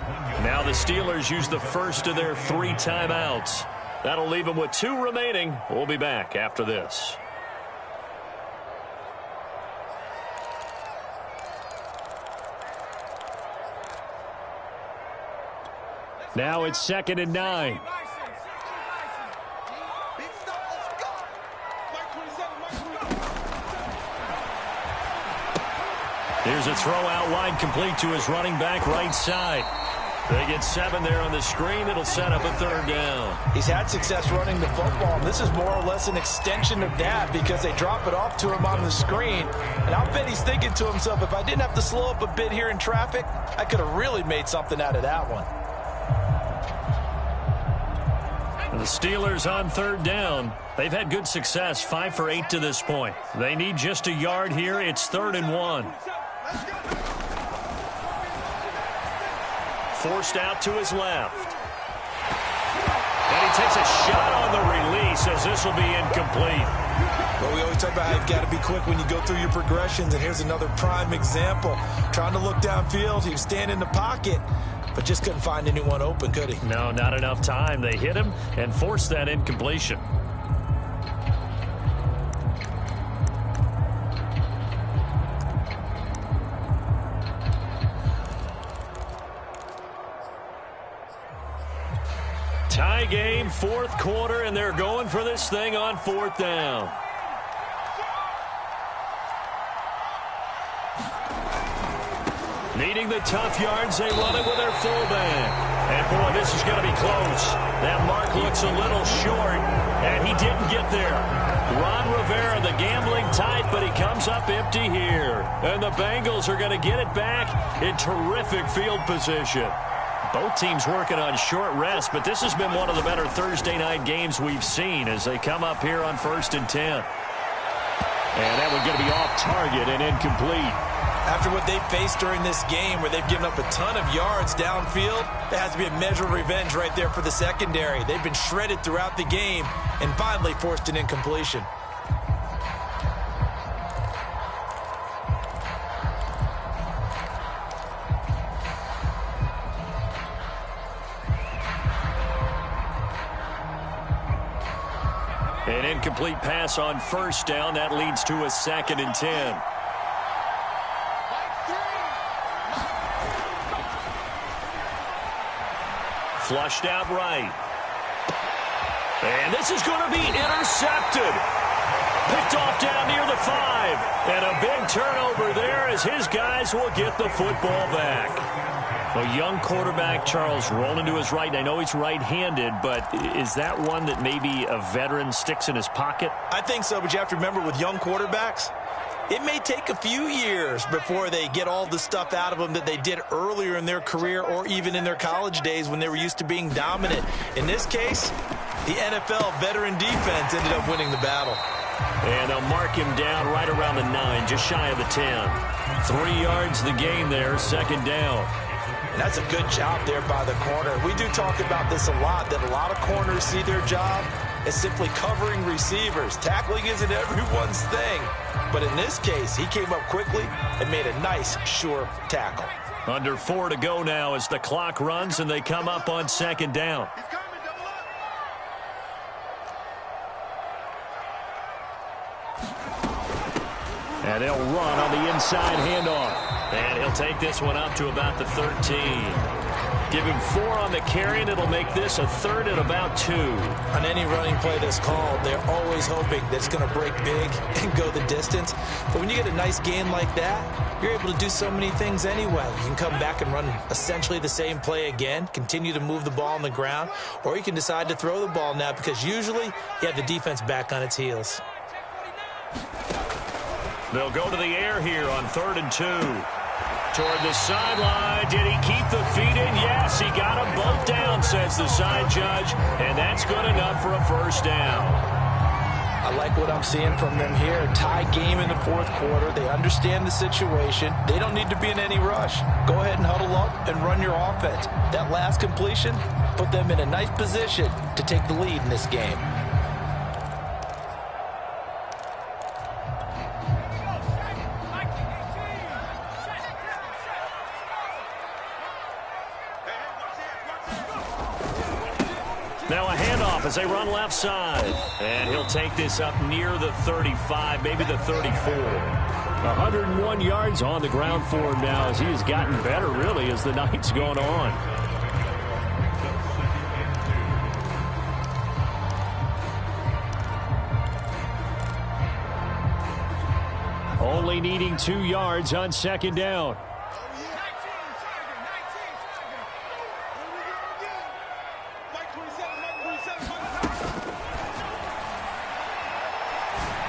Speaker 1: Now the Steelers use the first of their 3 timeouts. That'll leave them with 2 remaining. We'll be back after this. Now it's 2nd and 9. Here's a throw out wide, complete to his running back right side. They get 7 there on the screen. It'll set up a 3rd down.
Speaker 2: He's had success running the football, and this is more or less an extension of that because they drop it off to him on the screen. And I'll bet he's thinking to himself, if I didn't have to slow up a bit here in traffic, I could have really made something out of that one.
Speaker 1: The Steelers on 3rd down. They've had good success, 5 for 8 to this point. They need just a yard here. It's 3rd and 1. Forced out to his left. And he takes a shot on the release as this will be incomplete.
Speaker 2: Well, we always talk about how you've got to be quick when you go through your progressions, and here's another prime example. Trying to look downfield, he was standing in the pocket, but just couldn't find anyone open, could he?
Speaker 1: No, not enough time. They hit him and forced that incompletion. Tie game, 4th quarter, and they're going for this thing on 4th down. Needing the tough yards, they run it with their fullback. And, boy, this is going to be close. That mark looks a little short, and he didn't get there. Ron Rivera, the gambling type, but he comes up empty here. And the Bengals are going to get it back in terrific field position. Both teams working on short rest, but this has been one of the better Thursday night games we've seen as they come up here on 1st and 10. And that one's going to be off target and incomplete.
Speaker 2: After what they've faced during this game where they've given up a ton of yards downfield, there has to be a measure of revenge right there for the secondary. They've been shredded throughout the game and finally forced an incompletion.
Speaker 1: An incomplete pass on 1st down. That leads to a 2nd and 10. Flushed out right. And this is going to be intercepted. Picked off down near the 5. And a big turnover there as his guys will get the football back. A young quarterback, Charles, rolling to his right. And I know he's right-handed, but is that one that maybe a veteran sticks in his pocket?
Speaker 2: I think so, but you have to remember with young quarterbacks, it may take a few years before they get all the stuff out of them that they did earlier in their career or even in their college days when they were used to being dominant. In this case, the NFL veteran defense ended up winning the battle.
Speaker 1: And they'll mark him down right around the 9, just shy of the 10. 3 yards the gain there, 2nd down.
Speaker 2: And that's a good job there by the corner. We do talk about this a lot, that a lot of corners see their job as simply covering receivers. Tackling isn't everyone's thing. But in this case, he came up quickly and made a nice, sure tackle.
Speaker 1: Under 4 to go now as the clock runs and they come up on 2nd down. And they'll run on the inside handoff. And he'll take this one up to about the 13. Give him 4 on the carry, and it'll make this a 3rd and about 2.
Speaker 2: On any running play that's called, they're always hoping that it's going to break big and go the distance. But when you get a nice gain like that, you're able to do so many things anyway. You can come back and run essentially the same play again, continue to move the ball on the ground, or you can decide to throw the ball now because usually you have the defense back on its heels.
Speaker 1: They'll go to the air here on 3rd and 2. Toward the sideline. Did he keep the feet in? Yes, he got them both down, says the side judge. And that's good enough for a 1st down.
Speaker 2: I like what I'm seeing from them here. Tie game in the 4th quarter. They understand the situation. They don't need to be in any rush. Go ahead and huddle up and run your offense. That last completion put them in a nice position to take the lead in this game.
Speaker 1: Now a handoff as they run left side. And he'll take this up near the 35, maybe the 34. 101 yards on the ground for him now as he has gotten better, really, as the night's gone on. Only needing 2 yards on 2nd down.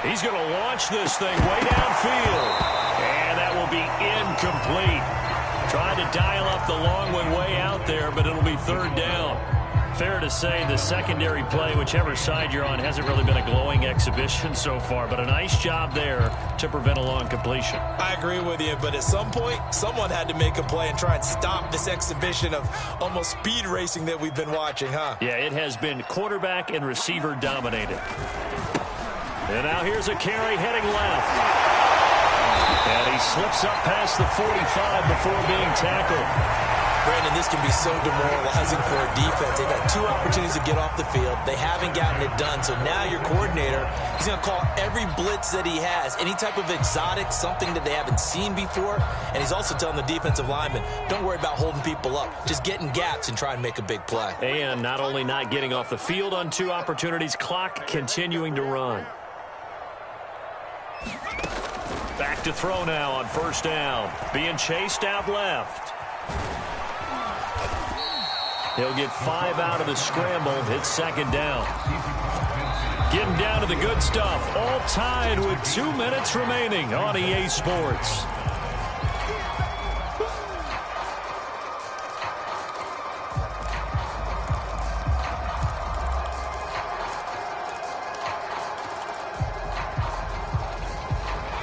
Speaker 1: He's going to launch this thing way downfield. And that will be incomplete. Trying to dial up the long one way out there, but it'll be 3rd down. Fair to say the secondary play, whichever side you're on, hasn't really been a glowing exhibition so far, but a nice job there to prevent a long completion.
Speaker 2: I agree with you, but at some point, someone had to make a play and try and stop this exhibition of almost speed racing that we've been watching, huh?
Speaker 1: Yeah, it has been quarterback and receiver dominated. And now here's a carry heading left. And he slips up past the 45 before being tackled.
Speaker 2: Brandon, this can be so demoralizing for a defense. They've had 2 opportunities to get off the field. They haven't gotten it done. So now your coordinator, he's going to call every blitz that he has, any type of exotic, something that they haven't seen before. And he's also telling the defensive lineman, don't worry about holding people up. Just get in gaps and try and make a big play.
Speaker 1: And not only not getting off the field on 2 opportunities, clock continuing to run. Back to throw now on 1st down. Being chased out left. He'll get 5 out of the scramble. It's 2nd down. Getting down to the good stuff. All tied with 2 minutes remaining on EA Sports.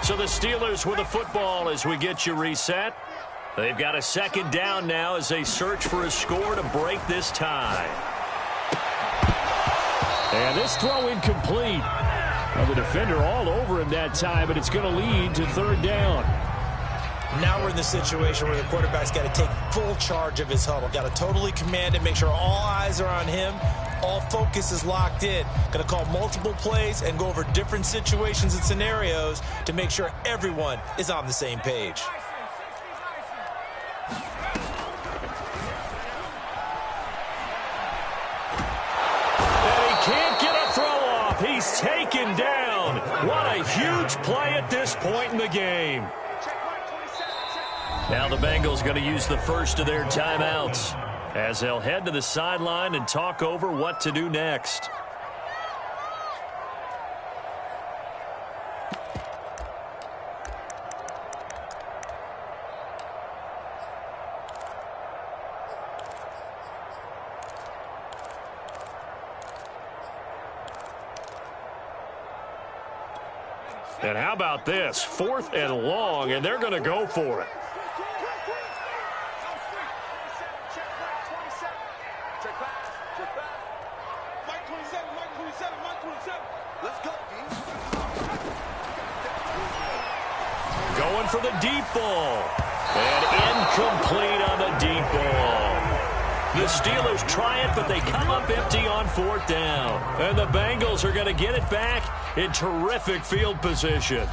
Speaker 1: So the Steelers with the football as we get you reset. They've got a 2nd down now as they search for a score to break this tie. And this throw incomplete. Well, the defender all over him that time, but it's going to lead to 3rd down.
Speaker 2: Now we're in the situation where the quarterback's got to take full charge of his huddle. Got to totally command it, make sure all eyes are on him. All focus is locked in. Going to call multiple plays and go over different situations and scenarios to make sure everyone is on the same page.
Speaker 1: And he can't get a throw off. He's taken down. What a huge play at this point in the game. Now the Bengals going to use the first of their timeouts as they'll head to the sideline and talk over what to do next. And how about this? 4th and long, and they're going to go for it. Going for the deep ball. And incomplete on the deep ball. The Steelers try it, but they come up empty on 4th down. And the Bengals are going to get it back in terrific field position.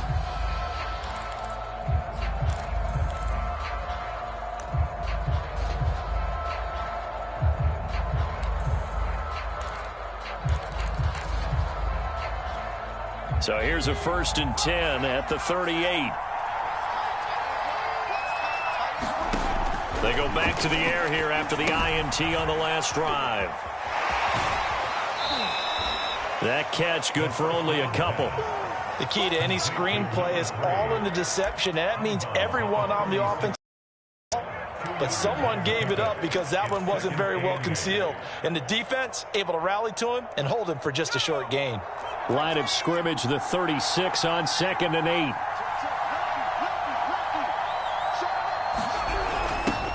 Speaker 1: So here's a 1st and 10 at the 38. They go back to the air here after the INT on the last drive. That catch good for only a couple.
Speaker 2: The key to any screenplay is all in the deception, and that means everyone on the offense. But someone gave it up because that one wasn't very well concealed. And the defense able to rally to him and hold him for just a short gain.
Speaker 1: Line of scrimmage, the 36 on 2nd and 8.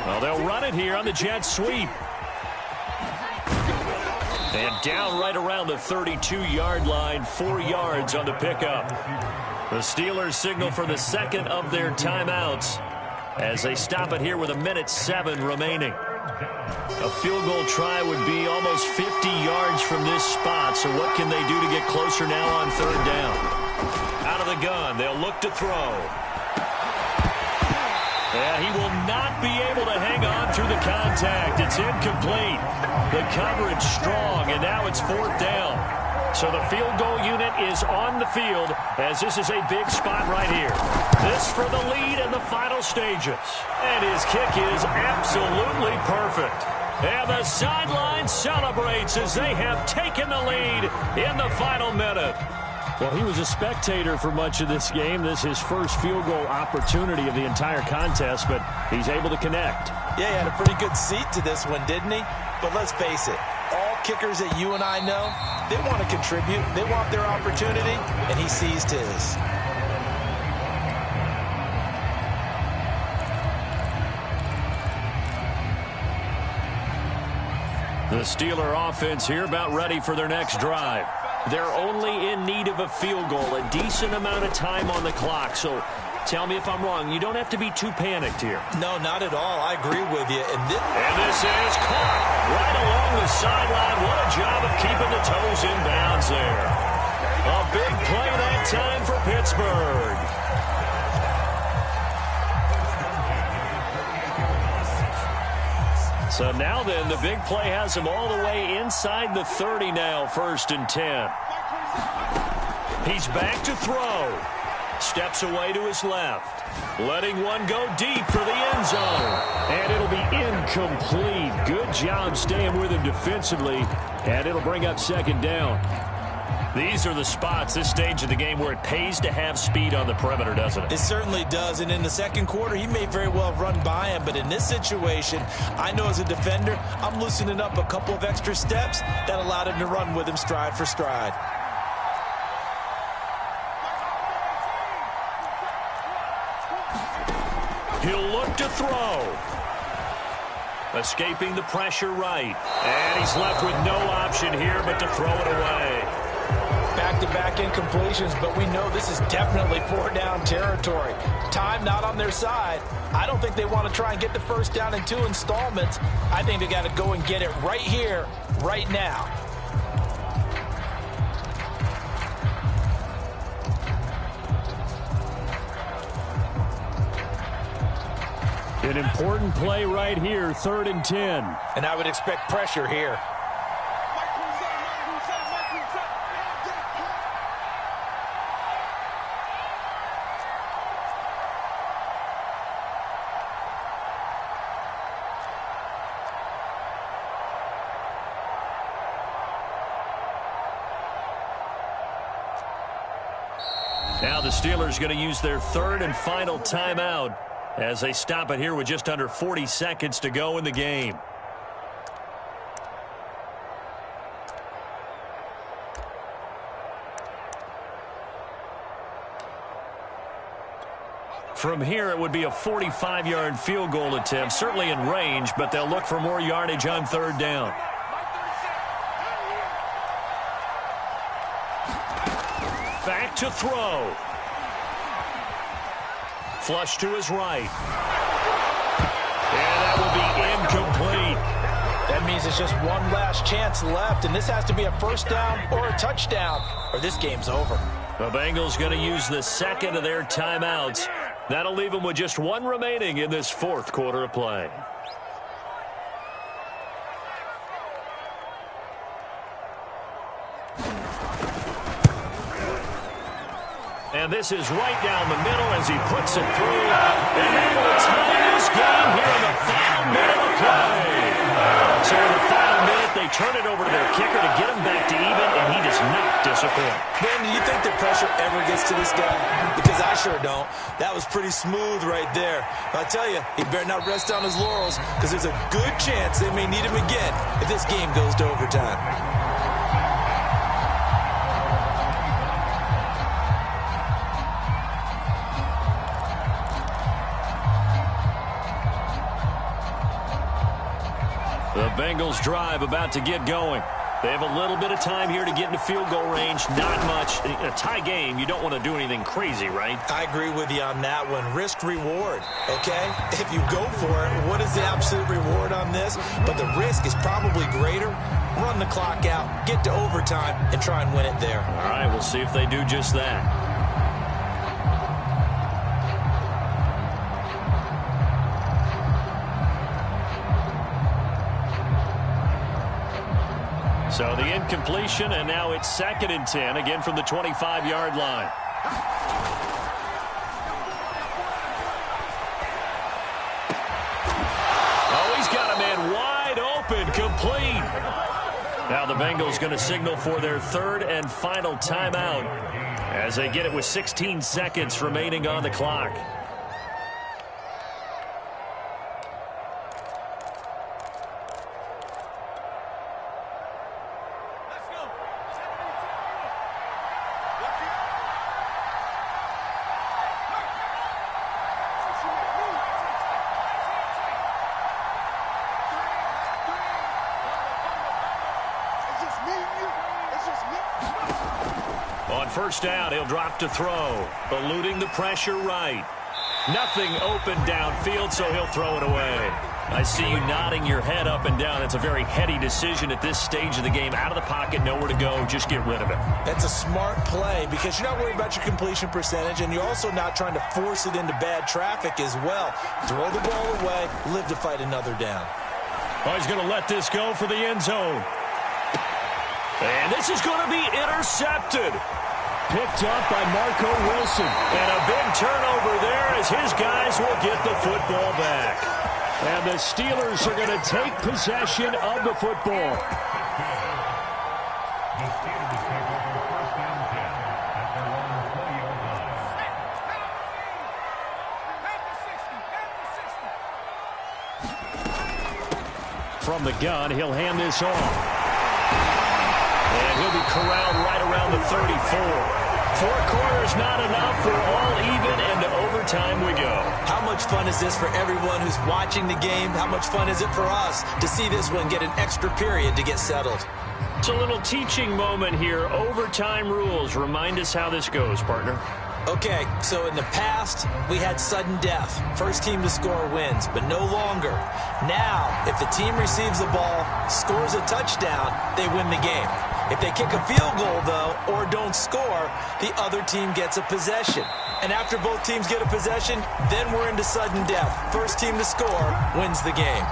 Speaker 1: Well, they'll run it here on the jet sweep. And down right around the 32-yard line, 4 yards on the pickup. The Steelers signal for the second of their timeouts as they stop it here with 1:07 remaining. A field goal try would be almost 50 yards from this spot, so what can they do to get closer now on 3rd down? Out of the gun, they'll look to throw. And he will not be able to hang on through the contact. It's incomplete. The coverage strong, and now it's 4th down. So the field goal unit is on the field as this is a big spot right here. This for the lead in the final stages. And his kick is absolutely perfect. And the sideline celebrates as they have taken the lead in the final minute. Well, he was a spectator for much of this game. This is his first field goal opportunity of the entire contest, but he's able to connect.
Speaker 2: Yeah, he had a pretty good seat to this one, didn't he? But let's face it, all kickers that you and I know, they want to contribute. They want their opportunity, and he seized his.
Speaker 1: The Steeler offense here about ready for their next drive. They're only in need of a field goal, a decent amount of time on the clock. So tell me if I'm wrong. You don't have to be too panicked here.
Speaker 2: No, not at all. I agree with you. And
Speaker 1: this is caught right along the sideline. What a job of keeping the toes in bounds there. A big play that time for Pittsburgh. So now then, the big play has him all the way inside the 30 now, 1st and 10. He's back to throw. Steps away to his left. Letting one go deep for the end zone. And it'll be incomplete. Good job staying with him defensively. And it'll bring up 2nd down. These are the spots, this stage of the game, where it pays to have speed on the perimeter, doesn't it?
Speaker 2: It certainly does, and in the 2nd quarter, he may very well run by him, but in this situation, I know as a defender, I'm loosening up a couple of extra steps that allowed him to run with him stride for stride.
Speaker 1: He'll look to throw. Escaping the pressure right. And he's left with no option here but to throw it away.
Speaker 2: Back-to-back incompletions, but we know this is definitely 4-down territory. Time not on their side. I don't think they want to try and get the 1st down in 2 installments. I think they got to go and get it right here, right now.
Speaker 1: An important play right here, 3rd and 10.
Speaker 2: And I would expect pressure here.
Speaker 1: Now the Steelers going to use their 3rd and final timeout as they stop it here with just under 40 seconds to go in the game. From here, it would be a 45-yard field goal attempt, certainly in range, but they'll look for more yardage on 3rd down. Back to throw. Flush to his right. And that will be incomplete.
Speaker 2: That means it's just one last chance left, and this has to be a 1st down or a touchdown, or this game's over.
Speaker 1: The Bengals going to use the 2nd of their timeouts. That'll leave them with just 1 remaining in this 4th quarter of play. And this is right down the middle as he puts it through. And they will tie this game here in the final minute of play. So in the final minute, they turn it over to their kicker to get him back to even, and he does not disappoint.
Speaker 2: Ben, do you think the pressure ever gets to this guy? Because I sure don't. That was pretty smooth right there. But I tell you, he better not rest on his laurels, because there's a good chance they may need him again if this game goes to overtime.
Speaker 1: The Bengals drive about to get going. They have a little bit of time here to get into field goal range. Not much. In a tie game, you don't want to do anything crazy, right?
Speaker 2: I agree with you on that one. Risk-reward, okay? If you go for it, what is the absolute reward on this? But the risk is probably greater. Run the clock out, get to overtime, and try and win it there.
Speaker 1: All right, we'll see if they do just that. So the incompletion, and now it's 2nd and 10, again from the 25-yard line. Oh, he's got a man wide open, complete. Now the Bengals going to signal for their 3rd and final timeout as they get it with 16 seconds remaining on the clock. On first down, he'll drop to throw, eluding the pressure right. Nothing open downfield, so he'll throw it away. I see you nodding your head up and down. It's a very heady decision at this stage of the game. Out of the pocket, nowhere to go, just get rid of it.
Speaker 2: That's a smart play because you're not worried about your completion percentage, and you're also not trying to force it into bad traffic as well. Throw the ball away, live to fight another down.
Speaker 1: Oh, he's going to let this go for the end zone. And this is going to be intercepted. Picked up by Marco Wilson. And a big turnover there as his guys will get the football back. And the Steelers are going to take possession of the football. From the gun, he'll hand this off. And he'll be corralled right around the 34. 4 quarters not enough for all even, and to overtime we go.
Speaker 2: How much fun is this for everyone who's watching the game? How much fun is it for us to see this one get an extra period to get settled?
Speaker 1: It's a little teaching moment here. Overtime rules. Remind us how this goes, partner.
Speaker 2: Okay, so in the past, we had sudden death. First team to score wins, but no longer. Now, if the team receives the ball, scores a touchdown, they win the game. If they kick a field goal, though, or don't score, the other team gets a possession. And after both teams get a possession, then we're into sudden death. First team to score wins the game.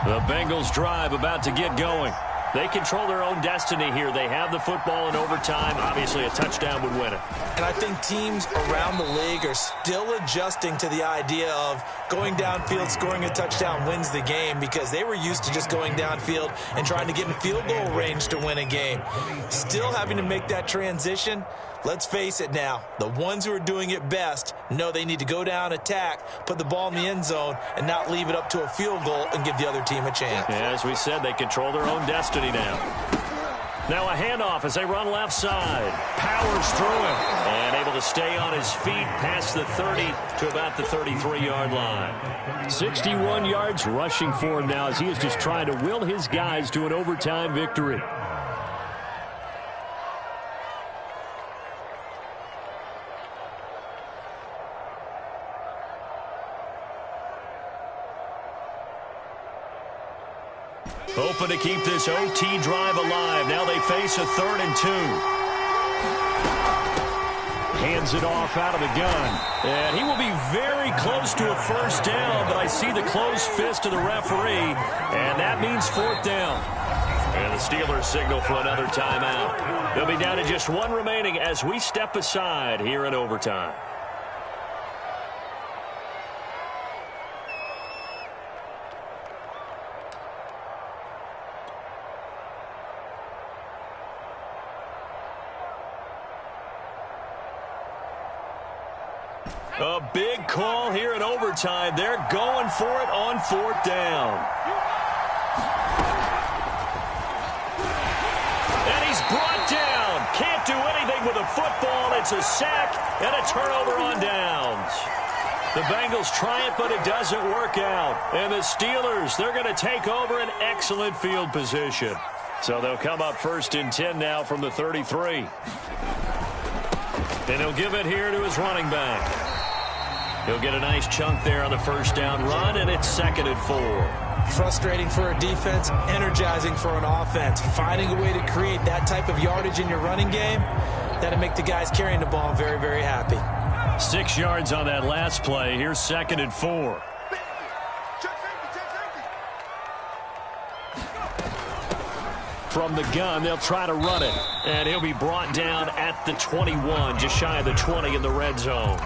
Speaker 1: The Bengals drive about to get going. They control their own destiny here. They have the football in overtime. Obviously, a touchdown would win it.
Speaker 2: And I think teams around the league are still adjusting to the idea of going downfield, scoring a touchdown wins the game, because they were used to just going downfield and trying to get in field goal range to win a game. Still having to make that transition. Let's face it now, the ones who are doing it best know they need to go down, attack, put the ball in the end zone, and not leave it up to a field goal and give the other team a chance.
Speaker 1: Yeah, as we said, they control their own destiny now. Now a handoff as they run left side. Powers through him. And able to stay on his feet past the 30 to about the 33-yard line. 61 yards rushing for him now as he is just trying to will his guys to an overtime victory. Hoping to keep this OT drive alive. Now they face a 3rd and 2. Hands it off out of the gun. And he will be very close to a first down, but I see the closed fist of the referee, and that means 4th down. And the the Steelers signal for another timeout. They'll be down to just one remaining as we step aside here in overtime. A big call here in overtime. They're going for it on 4th down. And he's brought down. Can't do anything with a football. It's a sack and a turnover on downs. The Bengals try it, but it doesn't work out. And the Steelers, they're going to take over an excellent field position. So they'll come up 1st and 10 now from the 33. And he'll give it here to his running back. He'll get a nice chunk there on the 1st down run, and it's 2nd and 4.
Speaker 2: Frustrating for a defense, energizing for an offense. Finding a way to create that type of yardage in your running game, that'll make the guys carrying the ball very, very happy.
Speaker 1: 6 yards on that last play. Here's 2nd and 4. From the gun, they'll try to run it. And he'll be brought down at the 21, just shy of the 20 in the red zone.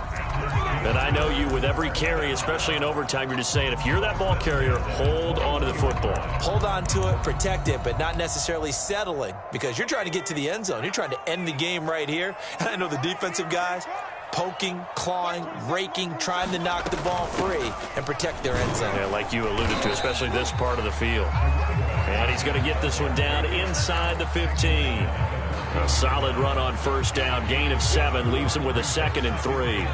Speaker 1: And I know you, with every carry, especially in overtime, you're just saying, if you're that ball carrier, hold on to the football.
Speaker 2: Hold on to it, protect it, but not necessarily settling, because you're trying to get to the end zone. You're trying to end the game right here. And I know the defensive guys poking, clawing, raking, trying to knock the ball free and protect their end zone.
Speaker 1: Yeah, like you alluded to, especially this part of the field. And he's going to get this one down inside the 15. A solid run on 1st down. Gain of 7 leaves him with a 2nd and 3.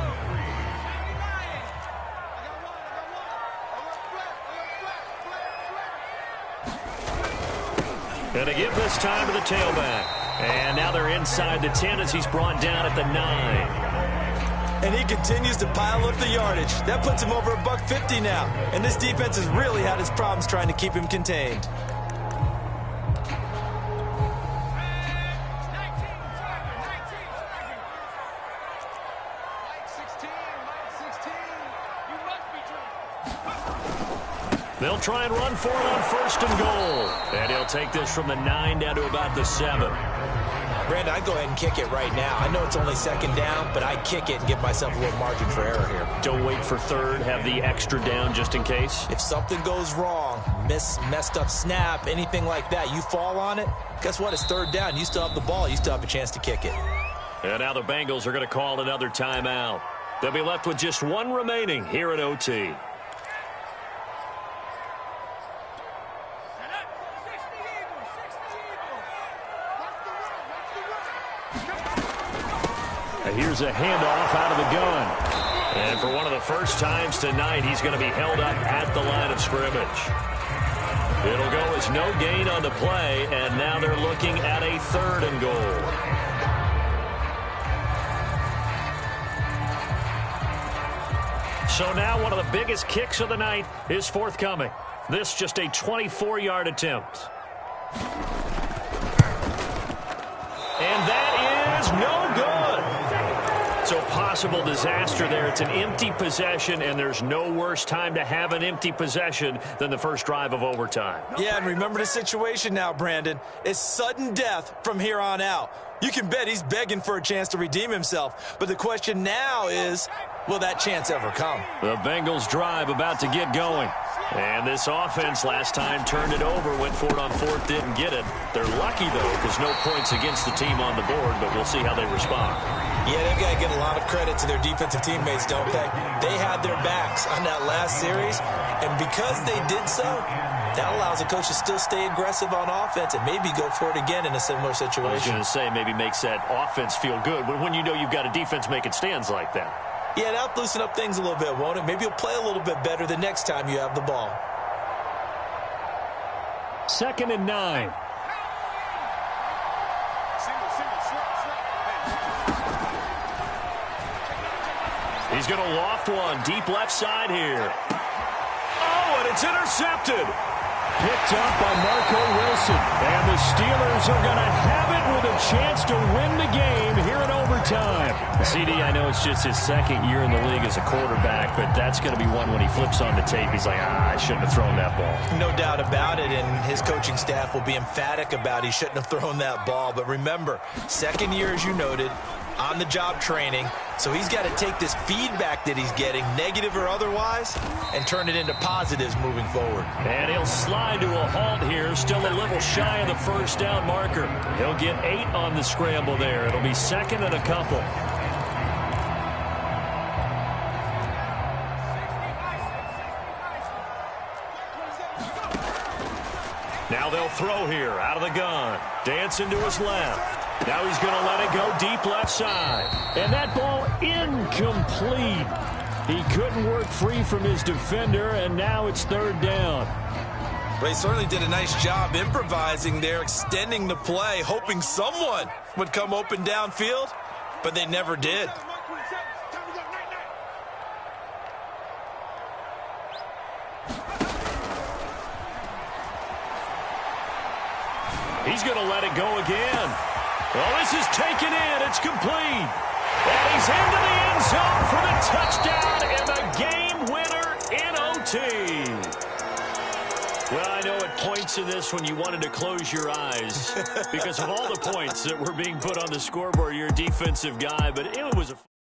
Speaker 1: And to give this time to the tailback. And now they're inside the 10 as he's brought down at the 9.
Speaker 2: And he continues to pile up the yardage. That puts him over $150 now. And this defense has really had its problems trying to keep him contained.
Speaker 1: They'll try and run for it on 1st and goal. And he'll take this from the 9 down to about the 7.
Speaker 2: Brandon, I'd go ahead and kick it right now. I know it's only 2nd down, but I'd kick it and give myself a little margin for error here.
Speaker 1: Don't wait for 3rd. Have the extra down just in case.
Speaker 2: If something goes wrong, messed up snap, anything like that, you fall on it, guess what? It's 3rd down. You still have the ball. You still have a chance to kick it.
Speaker 1: And now the Bengals are going to call another timeout. They'll be left with just one remaining here at OT. Here's a handoff out of the gun. And for one of the first times tonight, he's going to be held up at the line of scrimmage. It'll go as no gain on the play, and now they're looking at a 3rd and goal. So now one of the biggest kicks of the night is forthcoming. This just a 24-yard attempt. And that is no good. So possible disaster there. It's an empty possession, and there's no worse time to have an empty possession than the first drive of overtime.
Speaker 2: Yeah, and remember the situation now, Brandon. It's sudden death from here on out. You can bet he's begging for a chance to redeem himself. But the question now is, will that chance ever come?
Speaker 1: The Bengals drive about to get going. And this offense last time turned it over, went for it on 4th, didn't get it. They're lucky, though, because no points against the team on the board, but we'll see how they respond.
Speaker 2: Yeah, they've got to give a lot of credit to their defensive teammates, don't they? They had their backs on that last series, and because they did so, that allows the coach to still stay aggressive on offense and maybe go for it again in a similar situation.
Speaker 1: I was going to say, maybe makes that offense feel good when you know you've got a defense making stands like that.
Speaker 2: Yeah, that'll loosen up things a little bit, won't it? Maybe you'll play a little bit better the next time you have the ball.
Speaker 1: 2nd and 9. He's going to loft one deep left side here. Oh, and it's intercepted. Picked up by Marco Wilson. And the Steelers are going to have it with a chance to win the game here in overtime. time. CD, I know it's just his second year in the league as a quarterback, but that's going to be one when he flips on the tape. He's like, I shouldn't have thrown that ball.
Speaker 2: No doubt about it, and his coaching staff will be emphatic about he shouldn't have thrown that ball. But remember, second year, as you noted, on-the-job training. So he's got to take this feedback that he's getting, negative or otherwise, and turn it into positives moving forward.
Speaker 1: And he'll slide to a halt here, still a little shy of the first down marker. He'll get 8 on the scramble there. It'll be second and a couple. Now they'll throw here out of the gun. Dancing to his left. Now he's going to let it go deep left side. And that ball incomplete. He couldn't work free from his defender, and now it's third down.
Speaker 2: But he certainly did a nice job improvising there, extending the play, hoping someone would come open downfield, but they never did.
Speaker 1: He's going to let it go again. Well, this is taken in. It's complete. And he's into the end zone for the touchdown and the game winner in OT. Well, I know at points in this when you wanted to close your eyes because of all the points that were being put on the scoreboard. You're a defensive guy, but it was a